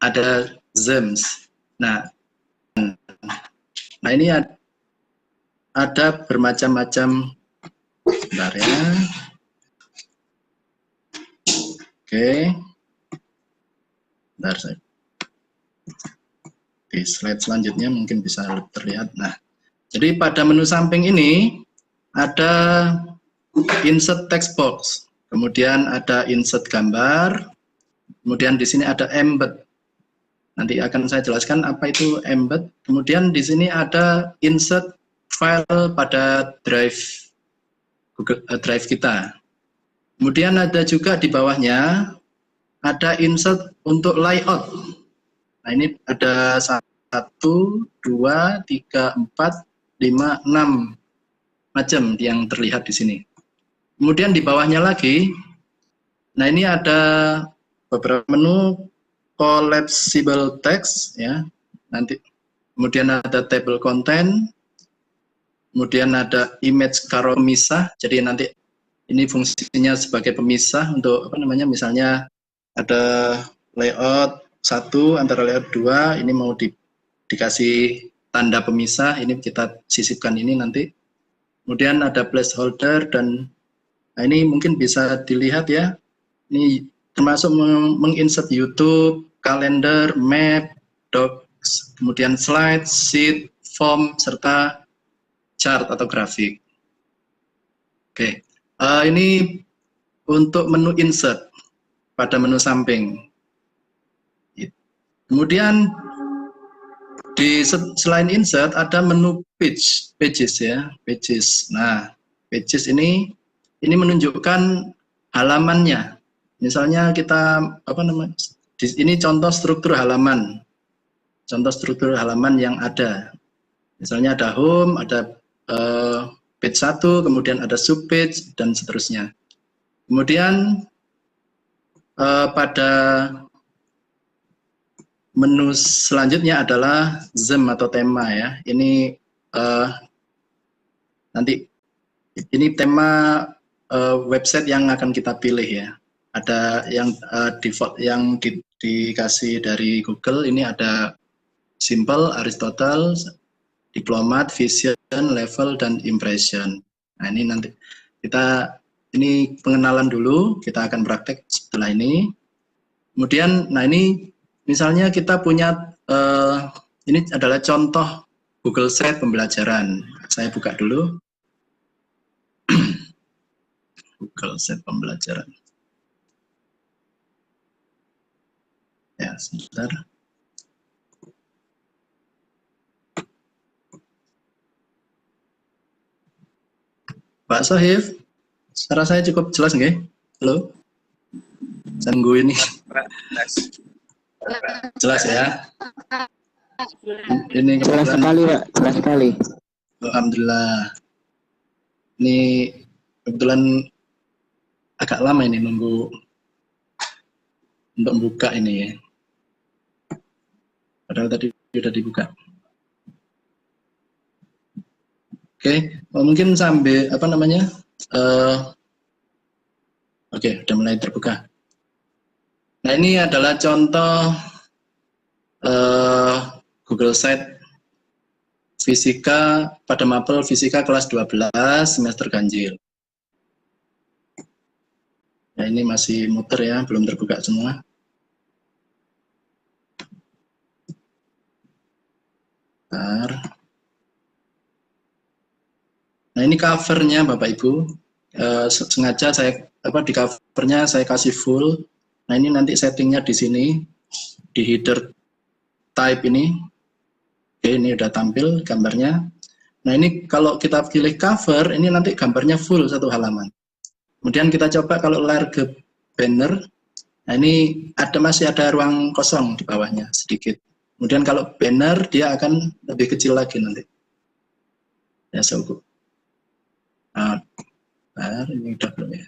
ada themes. Nah ini ada bermacam-macam. Bentar ya. Oke. Bentar saya. Di slide selanjutnya mungkin bisa terlihat. Nah, jadi pada menu samping ini ada insert text box, kemudian ada insert gambar, kemudian di sini ada embed. Nanti akan saya jelaskan apa itu embed. Kemudian di sini ada insert file pada drive Google Drive kita. Kemudian ada juga di bawahnya ada insert untuk layout. Nah ini ada 1, 2, 3, 4, 5, 6 macam yang terlihat di sini. Kemudian di bawahnya lagi, nah ini ada beberapa menu collapsible text ya. Nanti kemudian ada table content, kemudian ada image karo pemisah. Jadi nanti ini fungsinya sebagai pemisah untuk apa namanya, misalnya ada layout 1 antara layout 2, ini mau dikasih tanda pemisah, ini kita sisipkan ini nanti. Kemudian ada placeholder dan nah ini mungkin bisa dilihat ya. Ini termasuk menginsert YouTube, kalender, map, docs, kemudian slide, sheet, form, serta chart atau grafik. Oke, ini untuk menu insert pada menu samping. Kemudian selain insert ada menu pages ya, pages. Nah, pages ini menunjukkan halamannya. Misalnya kita apa namanya? Ini contoh struktur halaman. Contoh struktur halaman yang ada. Misalnya ada home, ada page 1, kemudian ada subpage dan seterusnya. Kemudian pada menu selanjutnya adalah theme atau tema ya. Ini nanti ini tema website yang akan kita pilih ya. Ada yang default yang dikasih dari Google, ini ada simple, Aristotle, diplomat, vision, level, dan impression. Nah ini nanti ini pengenalan dulu, kita akan praktek setelah ini. Kemudian, nah ini misalnya kita punya, ini adalah contoh Google Sheet pembelajaran. Saya buka dulu. Google Sheet pembelajaran. Ya, sebentar. Pak Sohif, suara saya cukup jelas nggih? Halo? Saya nunggu ini. Jelas ya? Ini jelas sekali Pak, jelas sekali. Alhamdulillah. Ini kebetulan agak lama ini nunggu untuk buka ini ya. Padahal tadi sudah dibuka. Oke, mungkin sambil apa namanya? Oke, sudah mulai terbuka. Nah ini adalah contoh Google Sheet Fisika pada mapel Fisika kelas 12 semester ganjil. Nah ini masih muter ya, belum terbuka semua. Bentar. Nah ini covernya Bapak Ibu. Sengaja saya di covernya saya kasih full. Nah ini nanti settingnya di sini di header type ini. Oke, ini udah tampil gambarnya. Nah ini kalau kita pilih cover, ini nanti gambarnya full satu halaman. Kemudian kita coba kalau lari ke banner, nah ini masih ada ruang kosong di bawahnya sedikit. Kemudian kalau banner dia akan lebih kecil lagi nanti. Ya cukup. Nah, ini udah belum ya?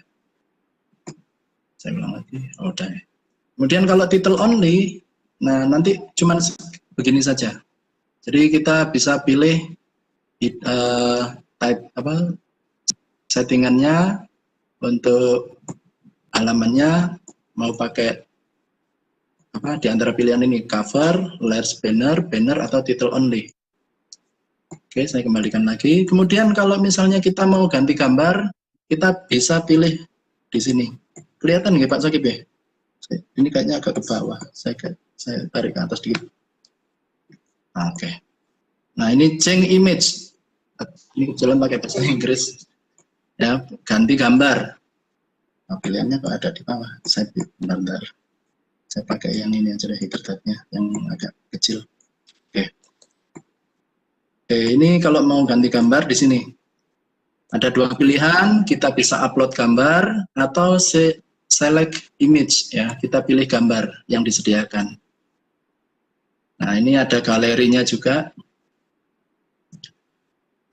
Saya ulang lagi. Oh, udah ya. Kemudian kalau title only, nah nanti cuman begini saja. Jadi kita bisa pilih type apa settingannya untuk halamannya mau pakai apa di antara pilihan ini, cover, large banner, banner atau title only. Oke, saya kembalikan lagi. Kemudian kalau misalnya kita mau ganti gambar, kita bisa pilih di sini. Kelihatan nggak Pak Sakib ya? Ini kayaknya agak ke bawah. Saya tarik ke atas dikit. Oke. Nah, ini change image. Ini kebetulan pakai bahasa Inggris. Ya, ganti gambar. Nah, pilihannya kok ada di bawah. Saya bentar. Saya pakai yang ini aja deh, header tab-nya yang agak kecil. Oke. Oke, ini kalau mau ganti gambar di sini. Ada dua pilihan, kita bisa upload gambar atau select image ya. Kita pilih gambar yang disediakan. Nah, ini ada galerinya juga.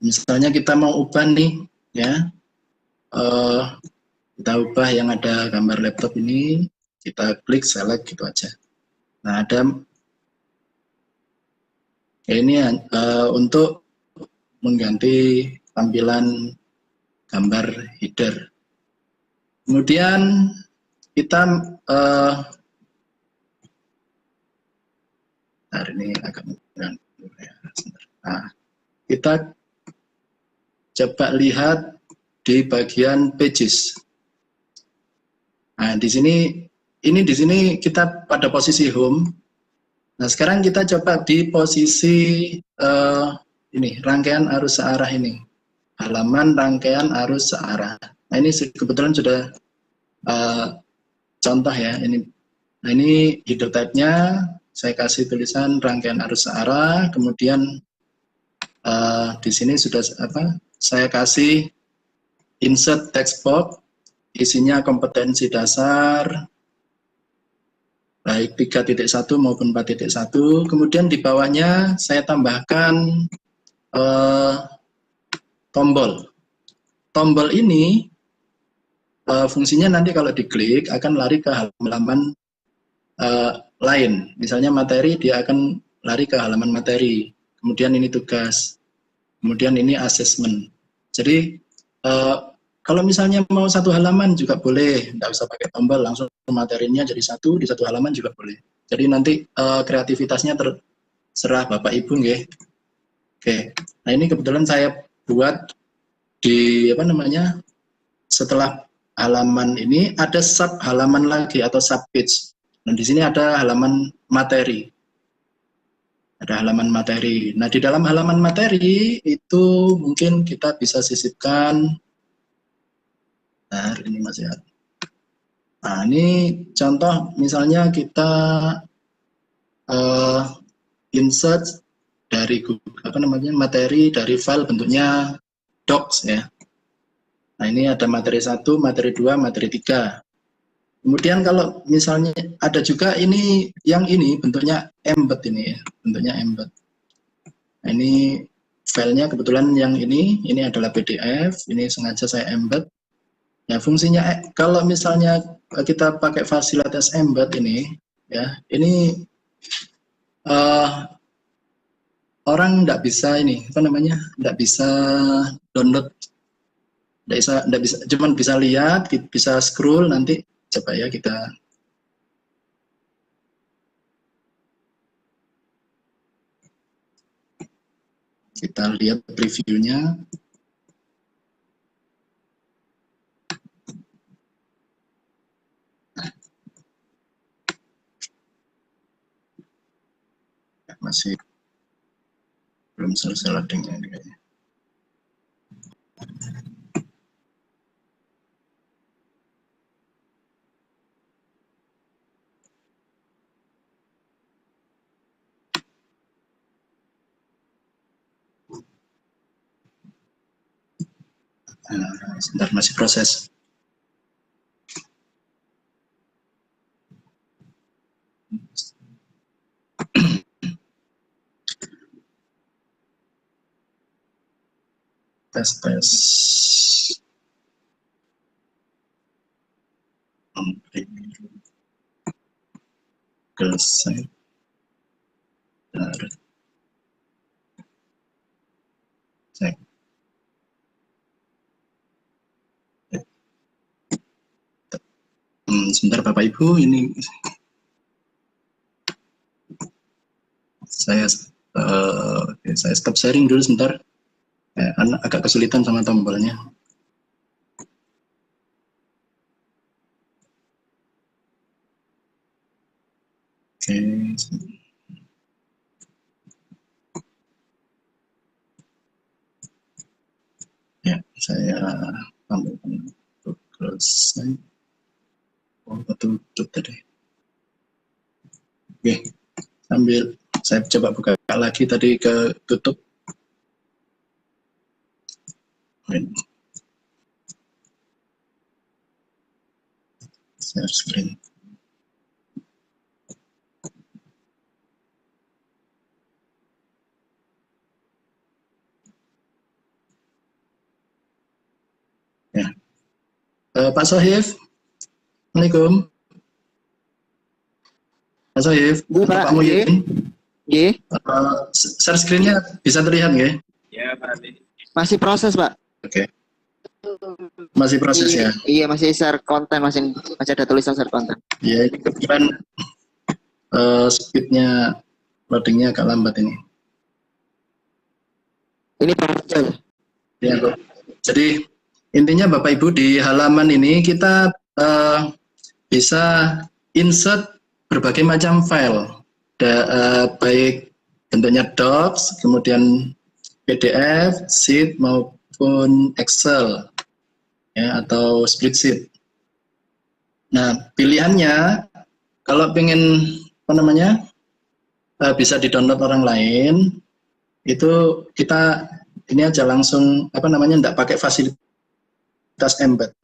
Misalnya kita mau ubah nih, ya, kita ubah yang ada gambar laptop ini, kita klik select gitu aja. Nah, ada ini untuk mengganti tampilan gambar header. Kemudian kita ini agak nah, kita coba lihat di bagian pages. Nah, di sini kita pada posisi home. Nah, sekarang kita coba di posisi ini rangkaian arus searah ini. Halaman rangkaian arus searah. Nah, ini kebetulan sudah contoh ya. Nah, ini header type-nya saya kasih tulisan rangkaian arus searah, kemudian di sini sudah saya kasih insert text box, isinya kompetensi dasar baik 3.1 maupun 4.1. Kemudian di bawahnya saya tambahkan tombol. Tombol ini fungsinya nanti kalau diklik akan lari ke halaman lain. Misalnya materi, dia akan lari ke halaman materi. Kemudian ini tugas. Kemudian ini assessment. Jadi kalau misalnya mau satu halaman juga boleh, nggak usah pakai tombol, langsung materinya jadi satu, di satu halaman juga boleh. Jadi nanti kreativitasnya terserah Bapak Ibu nggih. Oke. Nah, ini kebetulan saya buat di setelah halaman ini ada sub halaman lagi atau sub page. Nah, di sini ada halaman materi. Ada halaman materi. Nah, di dalam halaman materi itu mungkin kita bisa sisipkan. Nah, ini masih ada. Nah, ini contoh misalnya kita insert dari materi dari file bentuknya docs ya. Nah, ini ada materi 1, materi 2, materi 3. Kemudian kalau misalnya ada juga ini bentuknya embed ini ya, bentuknya embed. Nah, ini filenya kebetulan yang ini adalah PDF, ini sengaja saya embed. Ya, fungsinya kalau misalnya kita pakai fasilitas embed ini ya, ini orang nggak bisa nggak bisa download, nggak bisa, cuman bisa lihat, bisa scroll. Nanti coba ya kita lihat previewnya. Masih belum selesai loadingnya ini kayaknya. Sebentar, masih proses. Tes. Selesai. Sebentar Bapak Ibu, ini Saya stop sharing dulu sebentar. Agak kesulitan sama tombolnya. Oke. Ya, saya tampilkan Google Site. Oh, tutup tadi. Oke, sambil saya coba buka lagi tadi ke tutup. Share screen. Ya. Pak Sohif, Assalamualaikum. Pak Sohif, Pak Muhyiddin. Share screen-nya bisa terlihat nggak? Ya, Pak. Masih proses, Pak. Oke. Masih proses ya? Iya, masih share konten, masih ada tulisan share konten. Iya, ini kebetulan speed-nya loading-nya agak lambat ini. Ini proses. Ya, Pak. Jadi intinya Bapak Ibu di halaman ini kita bisa insert berbagai macam file, baik bentuknya docs, kemudian PDF, sheet maupun Excel, ya, atau spreadsheet. Nah, pilihannya kalau pengen bisa di-download orang lain, itu kita ini aja langsung enggak pakai fasilitas embed.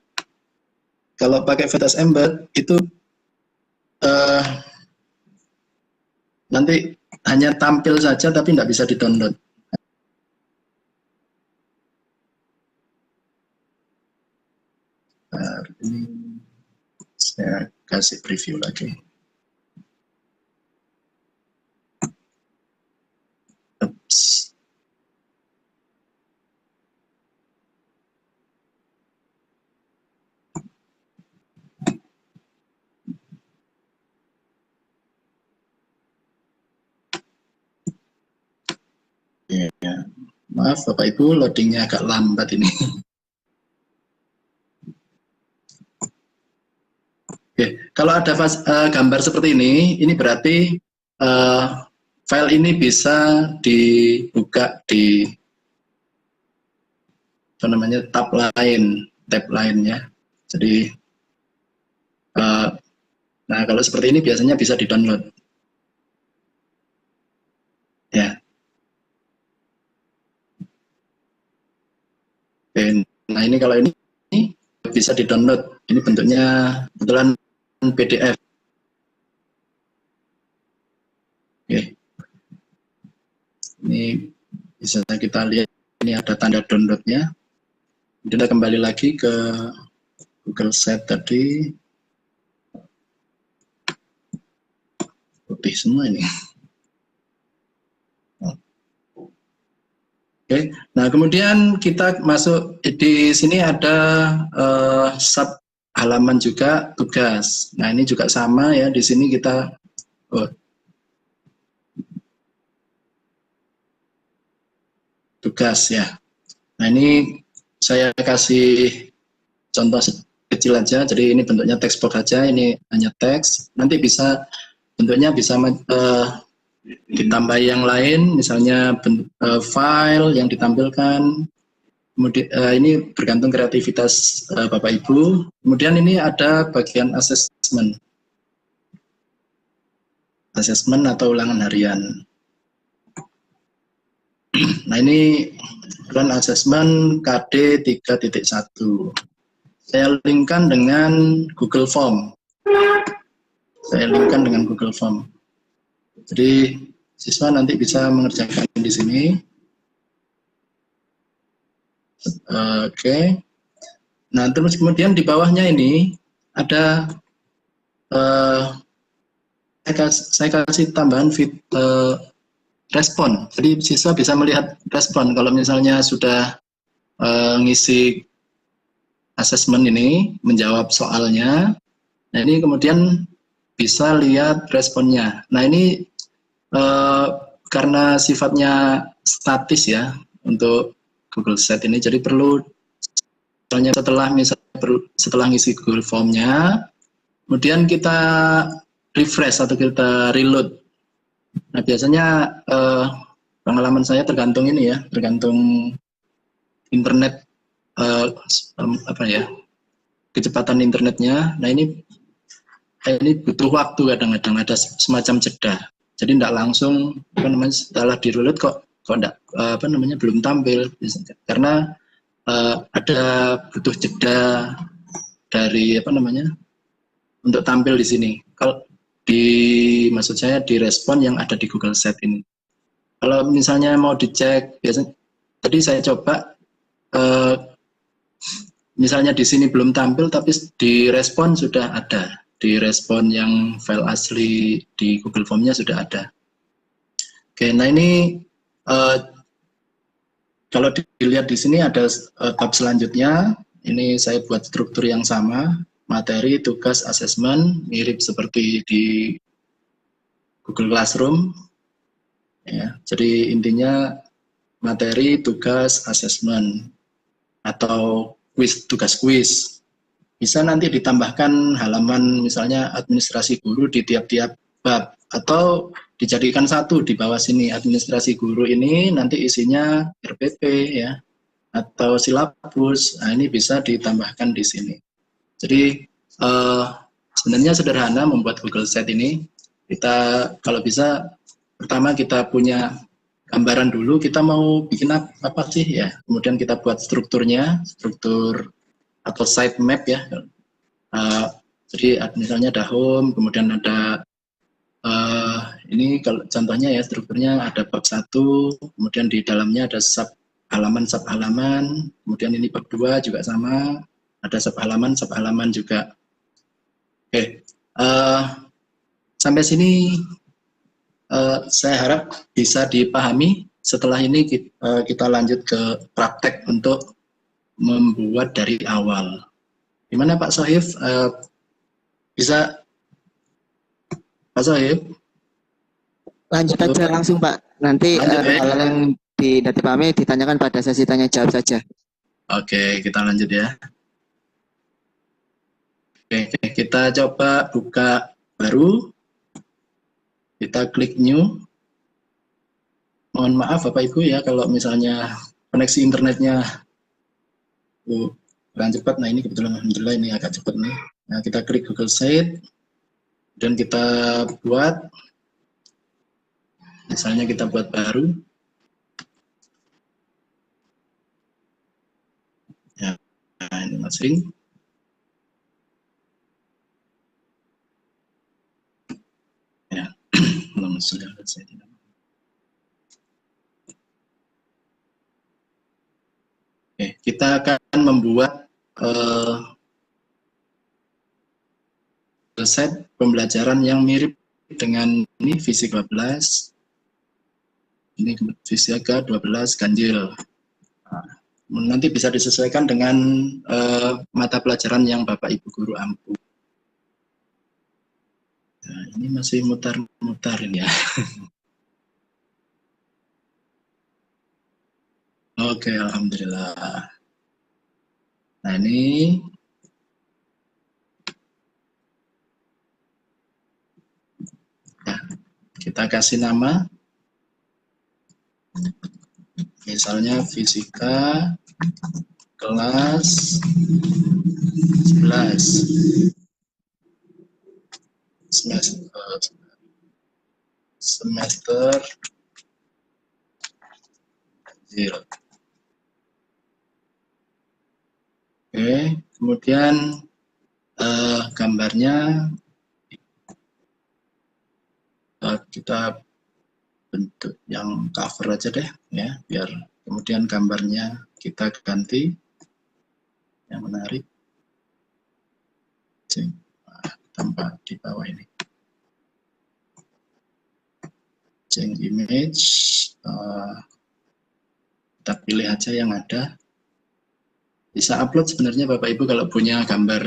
Kalau pakai fasilitas embed itu nanti hanya tampil saja tapi enggak bisa di-download. Ini saya kasih preview lagi. Oops. Ya, maaf Bapak Ibu, loadingnya agak lambat ini. Oke, kalau ada gambar seperti ini berarti file ini bisa dibuka di tab lainnya. Jadi, nah kalau seperti ini biasanya bisa di-download. Ya. Oke, nah ini kalau ini bisa di-download. Ini bentuknya kebetulan PDF. Oke. Ini bisa kita lihat, ini ada tanda downloadnya. Kita kembali lagi ke Google Site tadi. Putih semua ini. Oke, nah kemudian kita masuk di sini ada sub halaman juga tugas. Nah ini juga sama ya, di sini kita tugas ya. Nah ini saya kasih contoh kecil aja, jadi ini bentuknya text box aja, ini hanya teks. Nanti bisa bentuknya bisa ditambah yang lain, misalnya file yang ditampilkan. Kemudian ini bergantung kreativitas Bapak Ibu. Kemudian ini ada bagian assessment atau ulangan harian. Nah ini run assessment KD 3.1. Saya linkkan dengan Google Form. Jadi siswa nanti bisa mengerjakan di sini. Oke. Nah terus kemudian di bawahnya ini ada saya kasih tambahan respon. Jadi siswa bisa melihat respon kalau misalnya sudah ngisi asesmen ini, menjawab soalnya. Nah ini kemudian bisa lihat responnya. Nah ini karena sifatnya statis ya untuk Google Sheet ini, jadi perlu setelah ngisi Google Form-nya, kemudian kita refresh atau kita reload. Nah biasanya pengalaman saya tergantung ini ya, tergantung internet kecepatan internetnya. Nah ini butuh waktu, kadang-kadang ada semacam jeda. Jadi tidak langsung setelah di reload kok enggak belum tampil, karena ada butuh jeda dari untuk tampil di sini. Kalau maksud saya di respon yang ada di Google Sheet ini. Kalau misalnya mau dicek, biasanya tadi saya coba misalnya di sini belum tampil, tapi di respon sudah ada. Di respon yang file asli di Google Form-nya sudah ada. Oke, nah ini kalau dilihat di sini ada tab selanjutnya. Ini saya buat struktur yang sama, materi, tugas, asesmen, mirip seperti di Google Classroom. Ya, jadi intinya materi, tugas, asesmen, atau tugas kuis. Bisa nanti ditambahkan halaman misalnya administrasi guru di tiap-tiap bab, atau dijadikan satu di bawah sini, administrasi guru ini nanti isinya RPP ya, atau silabus. Nah, ini bisa ditambahkan di sini. Jadi sebenarnya sederhana membuat Google Sheet ini. Kita kalau bisa pertama kita punya gambaran dulu, kita mau bikin apa sih ya, kemudian kita buat strukturnya, struktur atau sitemap ya. Jadi misalnya ada home, kemudian ada ini kalau contohnya ya, strukturnya ada bab 1, kemudian di dalamnya ada sub halaman, kemudian ini bab 2 juga sama, ada sub halaman juga. Oke, sampai sini saya harap bisa dipahami. Setelah ini kita lanjut ke praktek untuk membuat dari awal. Gimana Pak Sohib? Bisa Pak Sohib? Lanjut aja langsung Pak. Nanti hal yang tidak dipahami ditanyakan pada sesi tanya jawab saja. Oke, kita lanjut ya. Oke, kita coba buka baru. Kita klik new. Mohon maaf Bapak Ibu ya kalau misalnya koneksi internetnya kurang cepat. Nah ini kebetulan alhamdulillah ini agak cepat nih. Nah kita klik Google Sheet dan kita buat, misalnya kita buat baru. Ya, nah ini masing. Ya, belum sudah selesai. Oke, kita akan membuat set pembelajaran yang mirip dengan ini fisika 12, ini fisika 12 ganjil. Nah, nanti bisa disesuaikan dengan mata pelajaran yang Bapak Ibu guru ampu. Nah, ini masih mutar-mutar ini ya. Oke, alhamdulillah. Nah ini ya, kita kasih nama, misalnya fisika kelas 11 semester 0. Oke, kemudian gambarnya kita bentuk yang cover aja deh ya, biar kemudian gambarnya kita ganti yang menarik. Tambah di bawah ini. Change image, kita pilih aja yang ada. Bisa upload sebenarnya Bapak Ibu kalau punya gambar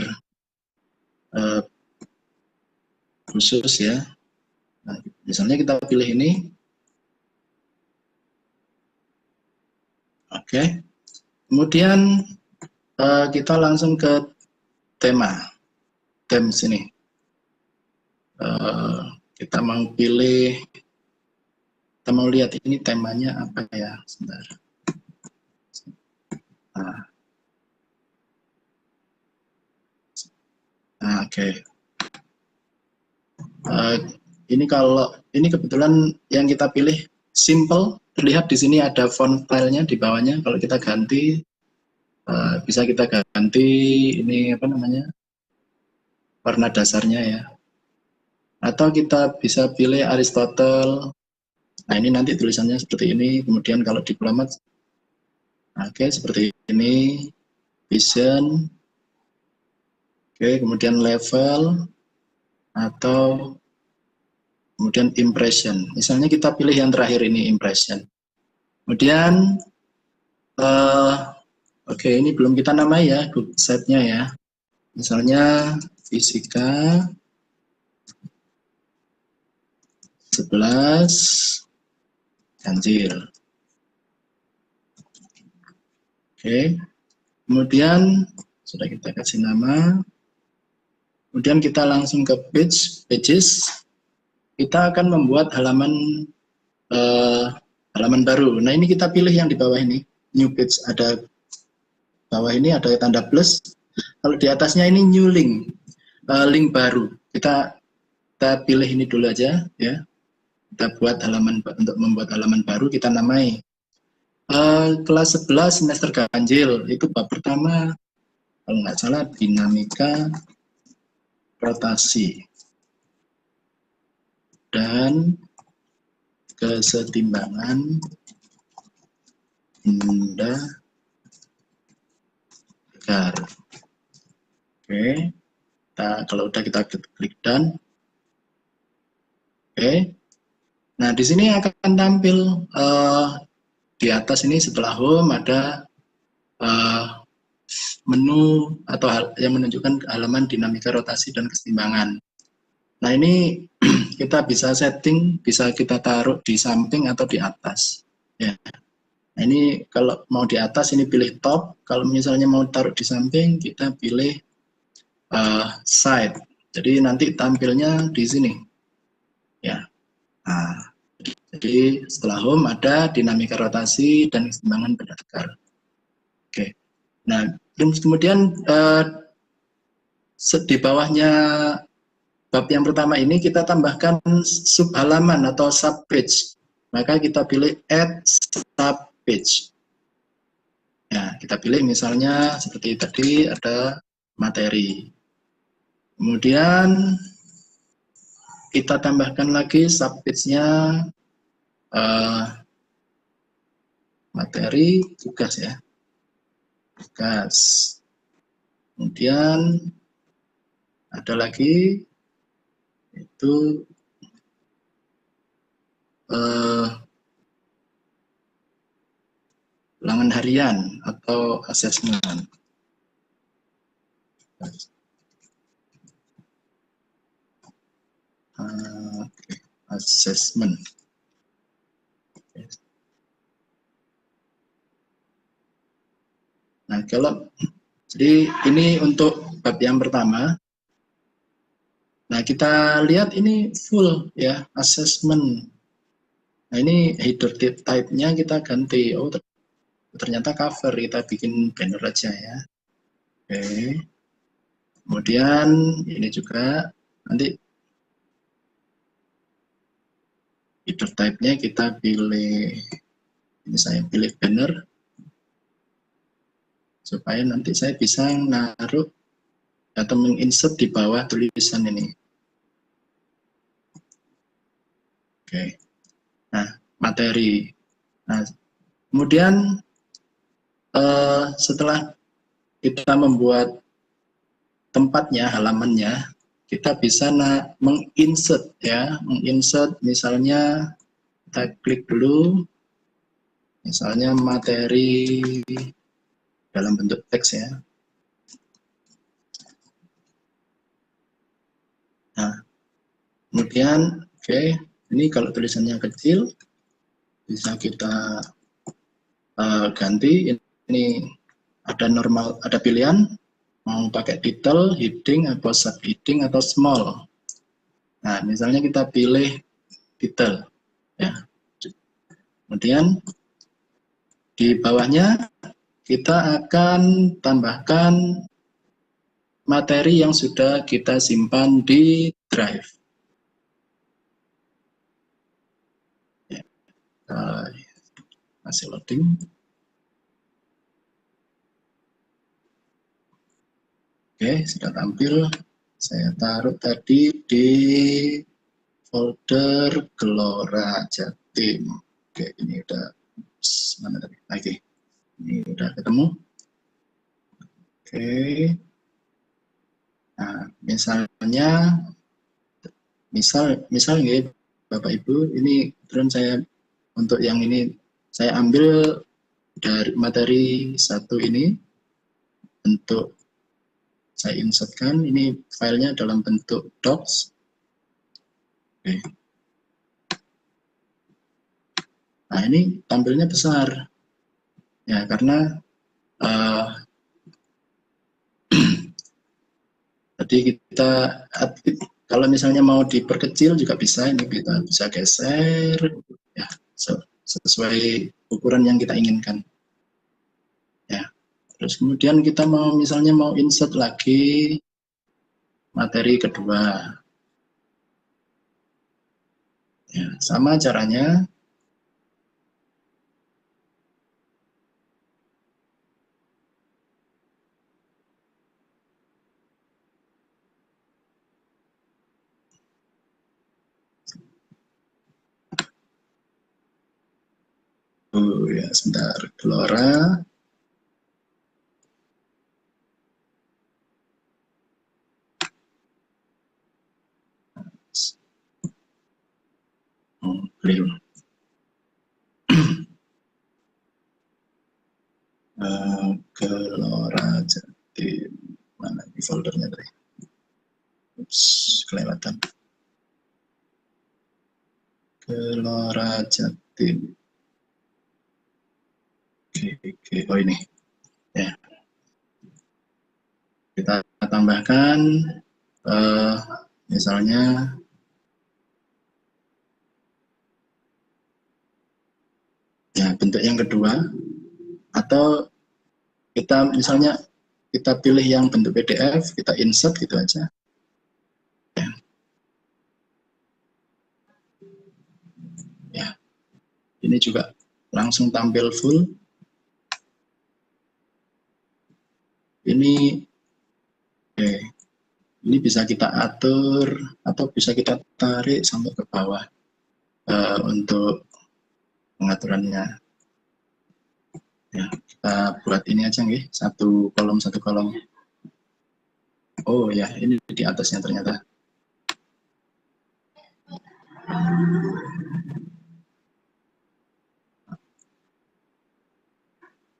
khusus ya. Nah, misalnya kita pilih ini, Oke. Kemudian kita langsung ke tema. Sini. Kita mau pilih, kita mau lihat ini temanya apa ya, sebentar. Oke. Ini kebetulan yang kita pilih simple. Terlihat di sini ada font style-nya di bawahnya. Kalau kita ganti, bisa kita ganti ini apa namanya, warna dasarnya ya. Atau kita bisa pilih Aristotle. Nah, ini nanti tulisannya seperti ini. Kemudian kalau diplomat, oke, seperti ini. Vision. Oke, kemudian level. Atau kemudian impression. Misalnya kita pilih yang terakhir ini, impression. Kemudian, oke, ini belum kita namai ya, group set-nya ya. Misalnya fisika 11 ganjil. Oke, kemudian sudah kita kasih nama. Kemudian kita langsung ke pages. Kita akan membuat halaman baru. Nah, ini kita pilih yang di bawah ini, new page. Ada bawah ini ada tanda plus. Kalau di atasnya ini new link, link baru. Kita pilih ini dulu aja ya. Kita buat halaman, untuk membuat halaman baru kita namai kelas 11 semester ganjil. Itu bab pertama kalau nggak salah, dinamika rotasi dan kesetimbangan indahar. Oke, kalau udah kita klik done. Oke, nah di sini akan tampil di atas ini setelah home ada menu atau yang menunjukkan halaman dinamika rotasi dan kesetimbangan. Nah, ini kita bisa setting, bisa kita taruh di samping atau di atas. Ya. Nah, ini kalau mau di atas ini pilih top, kalau misalnya mau taruh di samping kita pilih side. Jadi nanti tampilnya di sini. Ya. Nah, jadi setelah home ada dinamika rotasi dan kesetimbangan benda tegar. Oke. Nah, kemudian di bawahnya bab yang pertama ini kita tambahkan sub halaman atau sub page. Maka kita pilih add sub page. Ya, kita pilih misalnya seperti tadi ada materi. Kemudian kita tambahkan lagi sub page-nya materi tugas ya. Tugas. Kemudian ada lagi itu ulangan harian atau assessment. Assessment. Nah, jadi ini untuk bab yang pertama. Nah, kita lihat ini full ya, assessment. Nah, ini header type-nya kita ganti. Oh, ternyata cover, kita bikin banner aja ya. Oke. Kemudian ini juga nanti header type-nya kita pilih, ini saya pilih banner supaya nanti saya bisa naruh atau menginsert di bawah tulisan ini. Oke. Nah, materi. Nah, kemudian setelah kita membuat tempatnya, halamannya, kita bisa menginsert ya, menginsert misalnya kita klik dulu, misalnya materi dalam bentuk teks ya. Nah, kemudian oke, ini kalau tulisannya kecil bisa kita ganti ini ada normal, ada pilihan mau pakai title, heading, atau subheading atau small. Nah, misalnya kita pilih title, ya. Kemudian di bawahnya kita akan tambahkan materi yang sudah kita simpan di Drive. Ya. Masih loading. Oke, sudah tampil. Saya taruh tadi di folder Gelora Jatim. Oke, ini udah mana tadi? Oke, ini udah ketemu. Oke. Nah, misal nih Bapak Ibu, ini drone saya untuk yang ini saya ambil dari materi satu ini, bentuk saya insertkan, ini filenya dalam bentuk docs. Oke. Nah, ini tampilnya besar ya, karena tadi kita kalau misalnya mau diperkecil juga bisa, ini kita bisa geser ya, sesuai ukuran yang kita inginkan ya. Terus kemudian kita misalnya mau insert lagi materi kedua ya, sama caranya. Oh ya, sebentar, Gelora. Oh, keliru. Gelora Jatim, mana di foldernya tadi? Ups, kelewatan. Gelora Jatim. Oke, oh ini ya. Kita tambahkan misalnya ya bentuk yang kedua, atau kita misalnya kita pilih yang bentuk PDF, kita insert gitu aja ya. Ya, ini juga langsung tampil full. Ini ini bisa kita atur atau bisa kita tarik sampai ke bawah untuk pengaturannya. Ya, kita buat ini aja nih, satu kolom. Oh ya, ini di atasnya ternyata.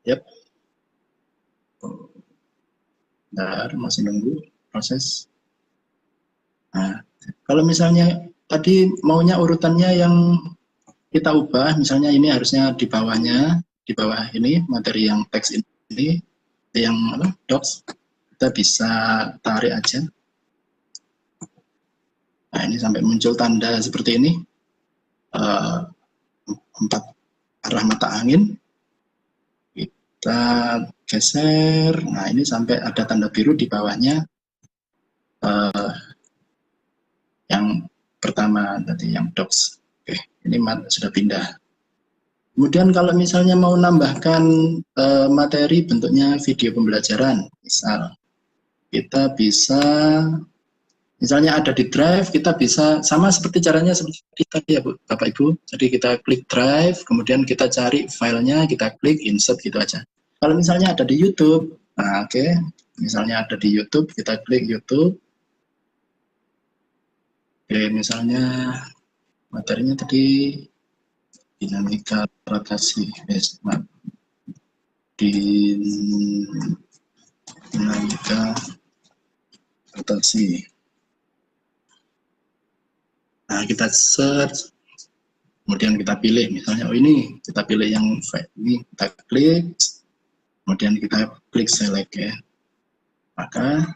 Yap. Bentar, masih nunggu proses. Nah, kalau misalnya tadi maunya urutannya yang kita ubah, misalnya ini harusnya di bawahnya, di bawah ini materi yang teks ini, yang docs, kita bisa tarik aja. Nah, ini sampai muncul tanda seperti ini, 4 arah mata angin. Kita geser, nah ini sampai ada tanda biru di bawahnya. Yang pertama tadi yang docs. Oke, ini sudah pindah. Kemudian kalau misalnya mau nambahkan materi bentuknya video pembelajaran, misal kita bisa, misalnya ada di Drive, kita bisa sama seperti caranya seperti tadi ya Bapak Ibu. Jadi kita klik Drive, kemudian kita cari filenya, kita klik insert gitu aja. Kalau misalnya ada di YouTube, nah oke, misalnya ada di YouTube, kita klik YouTube. Oke, misalnya materinya tadi dinamika rotasi, dinamika rotasi. Nah, kita search Kemudian kita pilih, misalnya, oh ini, kita pilih yang ini, kita klik, kemudian kita klik select ya. Maka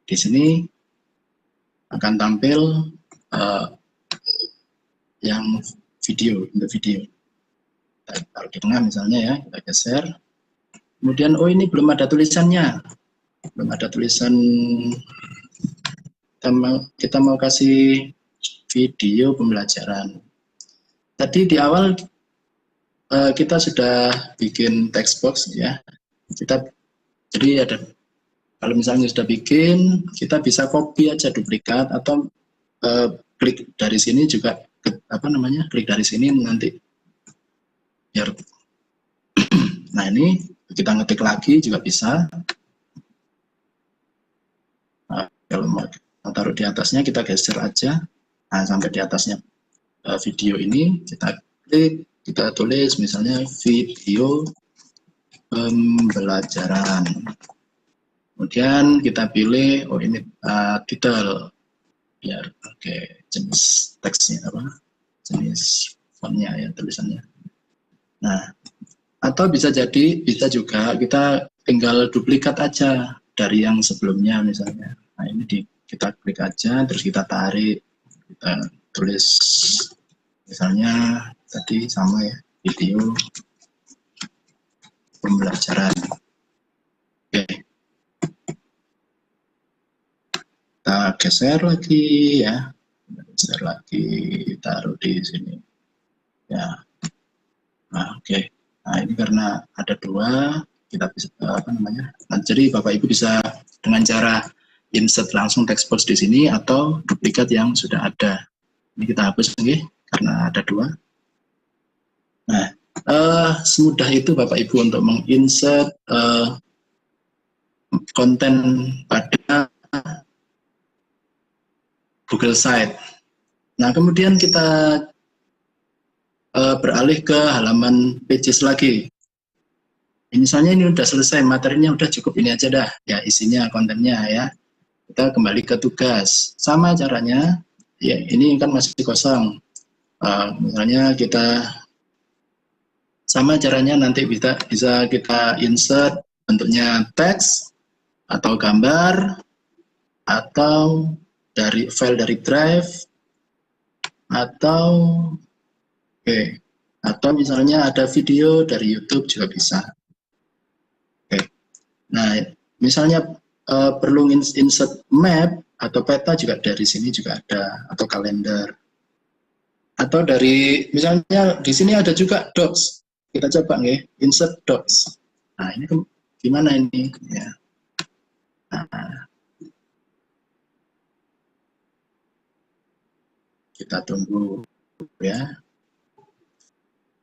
di sini akan tampil yang video, untuk video. Kita taruh di tengah misalnya ya, kita geser. Kemudian, oh ini belum ada tulisannya. Belum ada tulisan, kita mau kasih video pembelajaran. Tadi di awal kita sudah bikin text box ya. Jadi ada, kalau misalnya sudah bikin, kita bisa copy aja duplikat atau klik dari sini juga, klik dari sini nanti biar. Nah ini kita ngetik lagi juga bisa. Nah, kalau mau taruh di atasnya kita geser aja, nah, sampai di atasnya video ini kita klik, kita tulis misalnya video pembelajaran. Kemudian kita pilih, oh ini title, biar jenis teksnya apa, jenis fontnya ya, tulisannya. Nah, atau bisa juga kita tinggal duplikat aja dari yang sebelumnya misalnya. Nah ini kita klik aja, terus kita tarik, kita tulis misalnya tadi sama ya, video pembelajaran. Oke. Kita geser lagi ya, geser lagi, taruh di sini. Ya. Nah, oke. Nah ini karena ada dua, kita bisa jadi Bapak Ibu bisa dengan cara insert langsung text box di sini atau duplikat yang sudah ada. Ini kita hapus lagi karena ada dua. Nah, semudah itu Bapak Ibu untuk menginsert konten pada Google Site. Nah, kemudian kita beralih ke halaman pages lagi. Misalnya ini udah selesai, materinya udah cukup ini aja dah, ya isinya, kontennya ya. Kita kembali ke tugas. Sama caranya, ya ini kan masih kosong. Misalnya kita, sama caranya nanti bisa kita insert bentuknya teks, atau gambar, atau dari file dari drive, atau atau misalnya ada video dari YouTube juga bisa. Nah, misalnya perlu insert map atau peta juga dari sini juga ada, atau kalender. Atau dari, misalnya di sini ada juga docs. Kita coba insert docs. Nah, ini gimana ini? Ya. Nah, kita tunggu ya.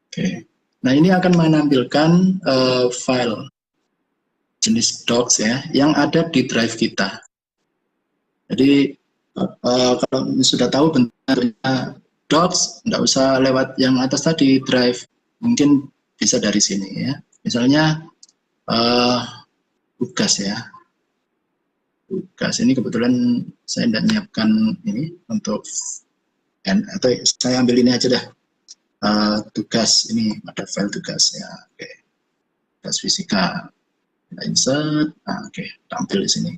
Oke. Nah, ini akan menampilkan file jenis docs ya yang ada di drive kita. Jadi kalau sudah tahu bentuknya docs, nggak usah lewat yang atas tadi, drive, mungkin bisa dari sini ya. Misalnya tugas ya. Tugas ini kebetulan saya tidak menyiapkan ini untuk atau saya ambil ini aja dah. Tugas ini ada file tugas ya. Oke. Tugas fisika. Kita insert. Nah, oke, tampil di sini.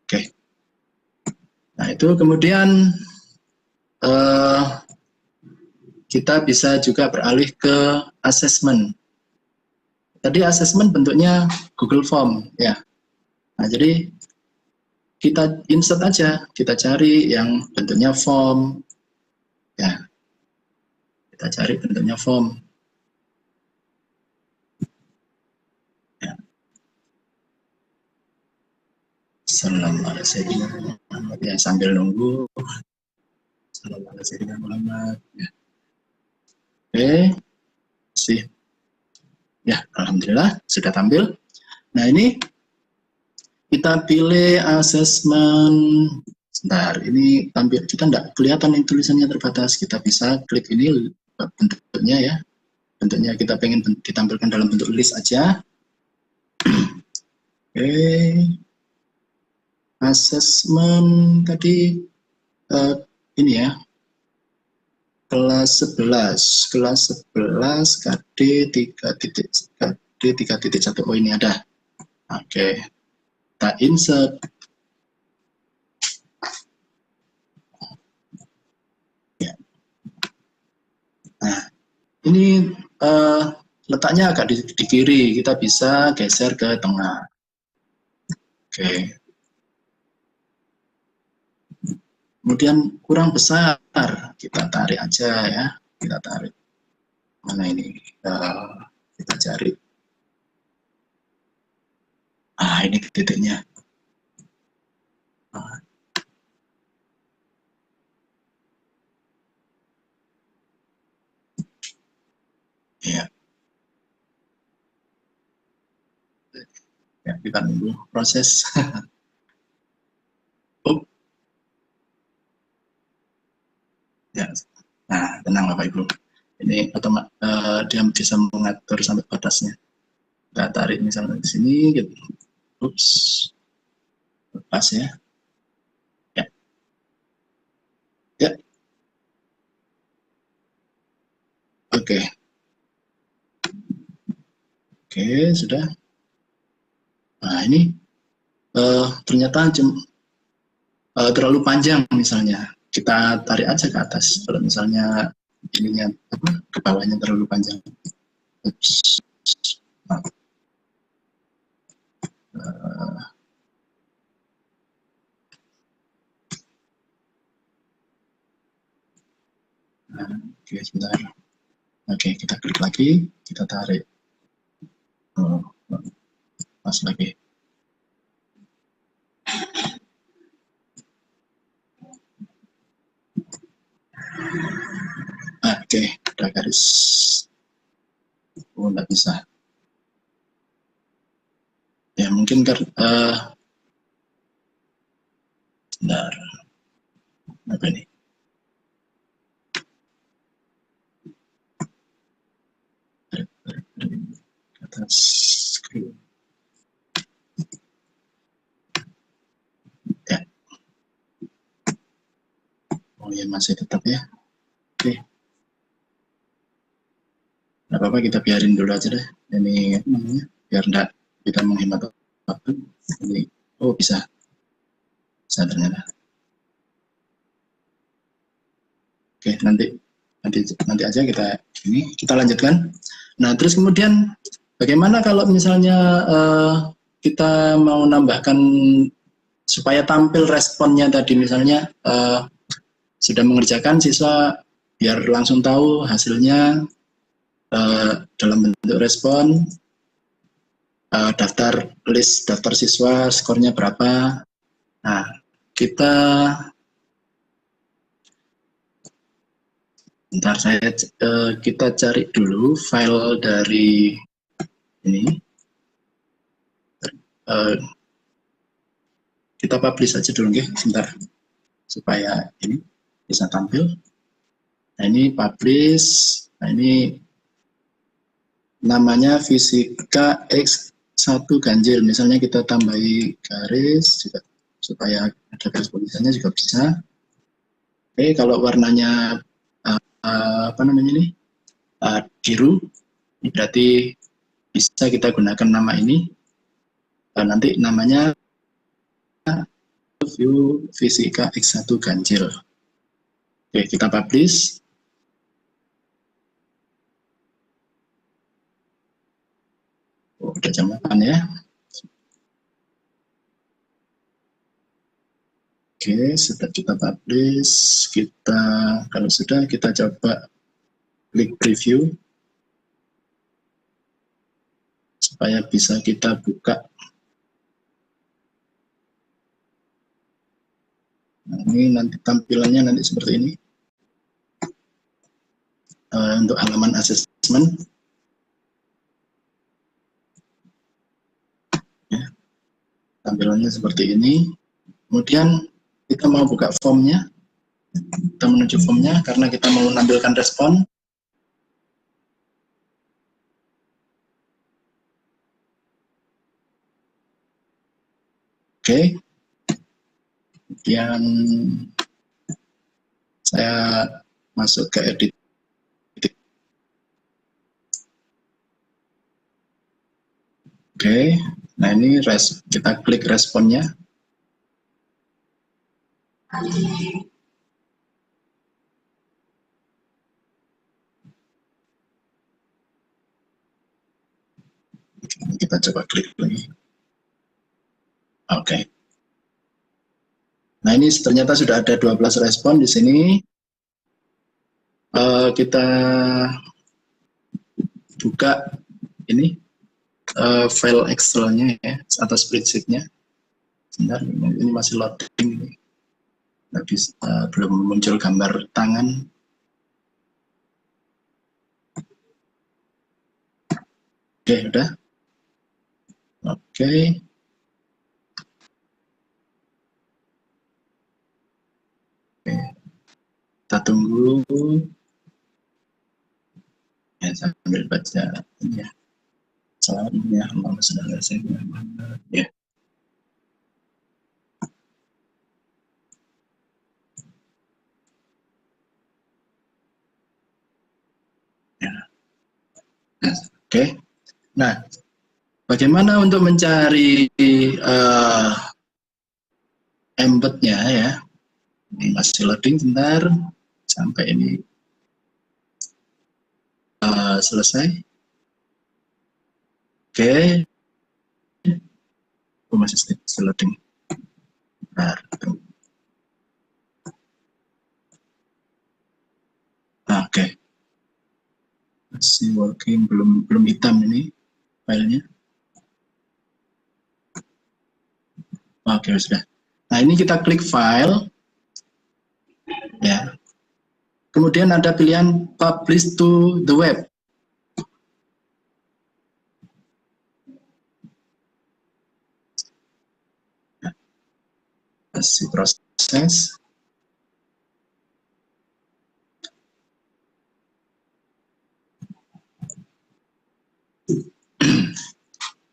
Oke. Nah, itu kemudian kita bisa juga beralih ke assessment. Tadi assessment bentuknya Google Form ya. Nah, jadi kita insert aja, kita cari yang bentuknya form ya. Kita cari bentuknya form. Ya. Ya, sambil nunggu. Ya. Oke, sih. Ya, alhamdulillah sudah tampil. Nah, ini kita pilih assessment. Sebentar, ini tampil, kita enggak kelihatan ini tulisannya terbatas. Kita bisa klik ini bentuknya ya. Bentuknya kita pengen ditampilkan dalam bentuk list aja. Oke. Assessment tadi ini ya, kelas 11 KD 3.1. Oh, ini ada. Oke, kita insert. Ya. Nah, ini letaknya agak di kiri, kita bisa geser ke tengah. Oke. Kemudian kurang besar, kita tarik aja ya, kita tarik. Mana ini? Kita cari. Ini titiknya. Ya. Ya, kita nunggu proses. Ya. Nah, tenang Bapak Ibu. Ini dia bisa mengatur sampai batasnya. Kita tarik misalnya di sini, gitu. Ups, lepas ya. Ya, ya. Oke. Oke, sudah. Nah, ini ternyata terlalu panjang misalnya. Kita tarik aja ke atas. Kalau misalnya ininya ke bawahnya terlalu panjang. Ups. Nah, oke, sebentar. Oke, kita klik lagi, kita tarik. Pas lagi. Oke, ada garis. Oh, nggak bisa. Ya, mungkin bentar. Apa ini? Atas screen. Ya. Oh ya, masih tetap ya. Oke. Nggak apa-apa, kita biarin dulu aja deh. Ini namanya, biar enggak kita menghemat waktu. Ini, oh bisa. Bisa ternyata. Oke, nanti aja kita lanjutkan. Nah, terus kemudian bagaimana kalau misalnya kita mau nambahkan supaya tampil responnya tadi, misalnya sudah mengerjakan, siswa biar langsung tahu hasilnya dalam bentuk respon, list daftar siswa, skornya berapa. Nah, kita cari dulu file dari ini. Kita publish aja dulu, sebentar, supaya ini bisa tampil. Nah, ini publish. Nah, ini namanya fisika X1 ganjil. Misalnya kita tambahi garis juga, supaya ada garis tulisannya juga bisa. Oke, kalau warnanya apa namanya ini biru, ini berarti bisa kita gunakan nama ini. Nanti namanya view fisika X1 ganjil. Oke, kita publish. Udah jam 8 ya. Oke, sudah kita publish. Kalau sudah, kita coba klik preview supaya bisa kita buka. Nah, ini nanti tampilannya nanti seperti ini. Untuk halaman assessment. Ya, tampilannya seperti ini. Kemudian kita mau buka formnya. Kita menuju formnya karena kita mau menampilkan respon. Oke. Kemudian Saya masuk ke edit. Oke, nah ini kita klik responnya. Kita coba klik lagi. Oke. Nah ini ternyata sudah ada 12 respon di sini. Kita buka ini file Excel-nya ya, atau spreadsheet-nya. Sebentar, ini masih loading. Belum muncul gambar tangan. Oke, udah. Oke. Kita tunggu. Ya, sambil baca ini ya. Salamnya Allah saudara saya. Ya. Ya. Oke. Nah, bagaimana untuk mencari embed-nya ya? Ini masih loading sebentar sampai ini selesai. Oke. Masih loading. Nah, oke. Masih working, belum hitam ini filenya. Oke, sudah. Nah, ini kita klik file. Ya. Kemudian ada pilihan publish to the web. Masih proses.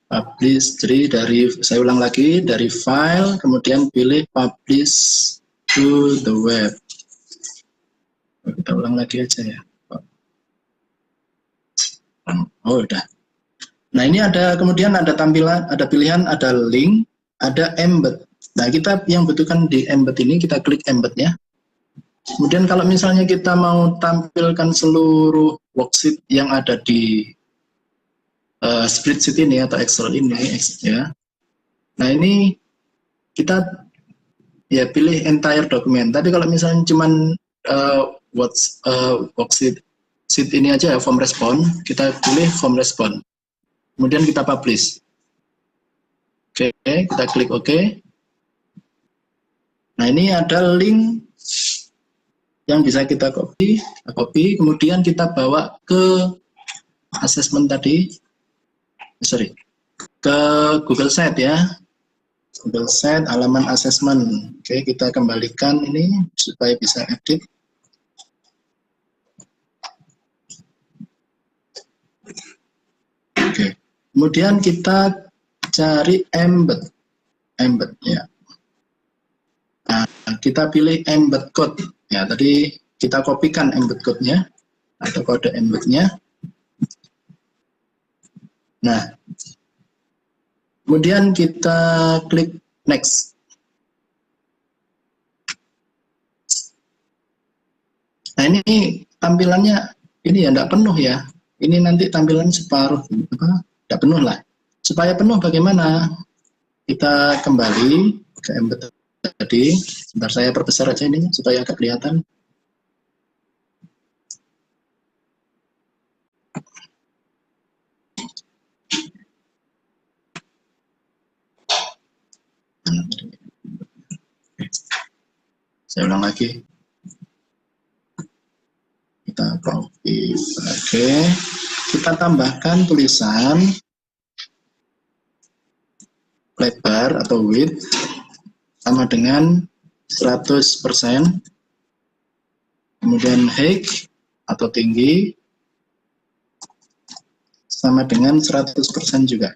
Publish tree dari, saya ulang lagi, dari file, kemudian pilih publish to the web. Kita ulang lagi aja ya. Oh, udah. Nah, ini ada, kemudian ada tampilan, ada pilihan, ada link, ada embed. Nah, kita yang butuhkan di embed ini, kita klik embednya. Kemudian kalau misalnya kita mau tampilkan seluruh worksheet yang ada di spreadsheet ini atau Excel ini, ya. Nah, ini kita ya pilih entire document. Tapi kalau misalnya cuman worksheet ini aja ya, form respond, kita pilih form respond. Kemudian kita publish. Oke, kita klik OK. Nah, ini ada link yang bisa kita copy, kemudian kita bawa ke assessment tadi, ke Google Sheet ya, Google Sheet halaman assessment. Oke, kita kembalikan ini supaya bisa edit. Oke, kemudian kita cari embed ya. Nah, kita pilih embed code. Ya, tadi kita kopikan embed code-nya atau kode embed-nya. Nah, kemudian kita klik next. Nah, ini tampilannya ini ya, tidak penuh ya. Ini nanti tampilan separuh, tidak penuh lah. Supaya penuh bagaimana? Kita kembali ke embed tadi. Sebentar, saya perbesar aja ini supaya agak kelihatan. Saya ulang lagi. Kita copy. Oke. Kita tambahkan tulisan lebar atau width sama dengan 100%. Kemudian height atau tinggi sama dengan 100% juga.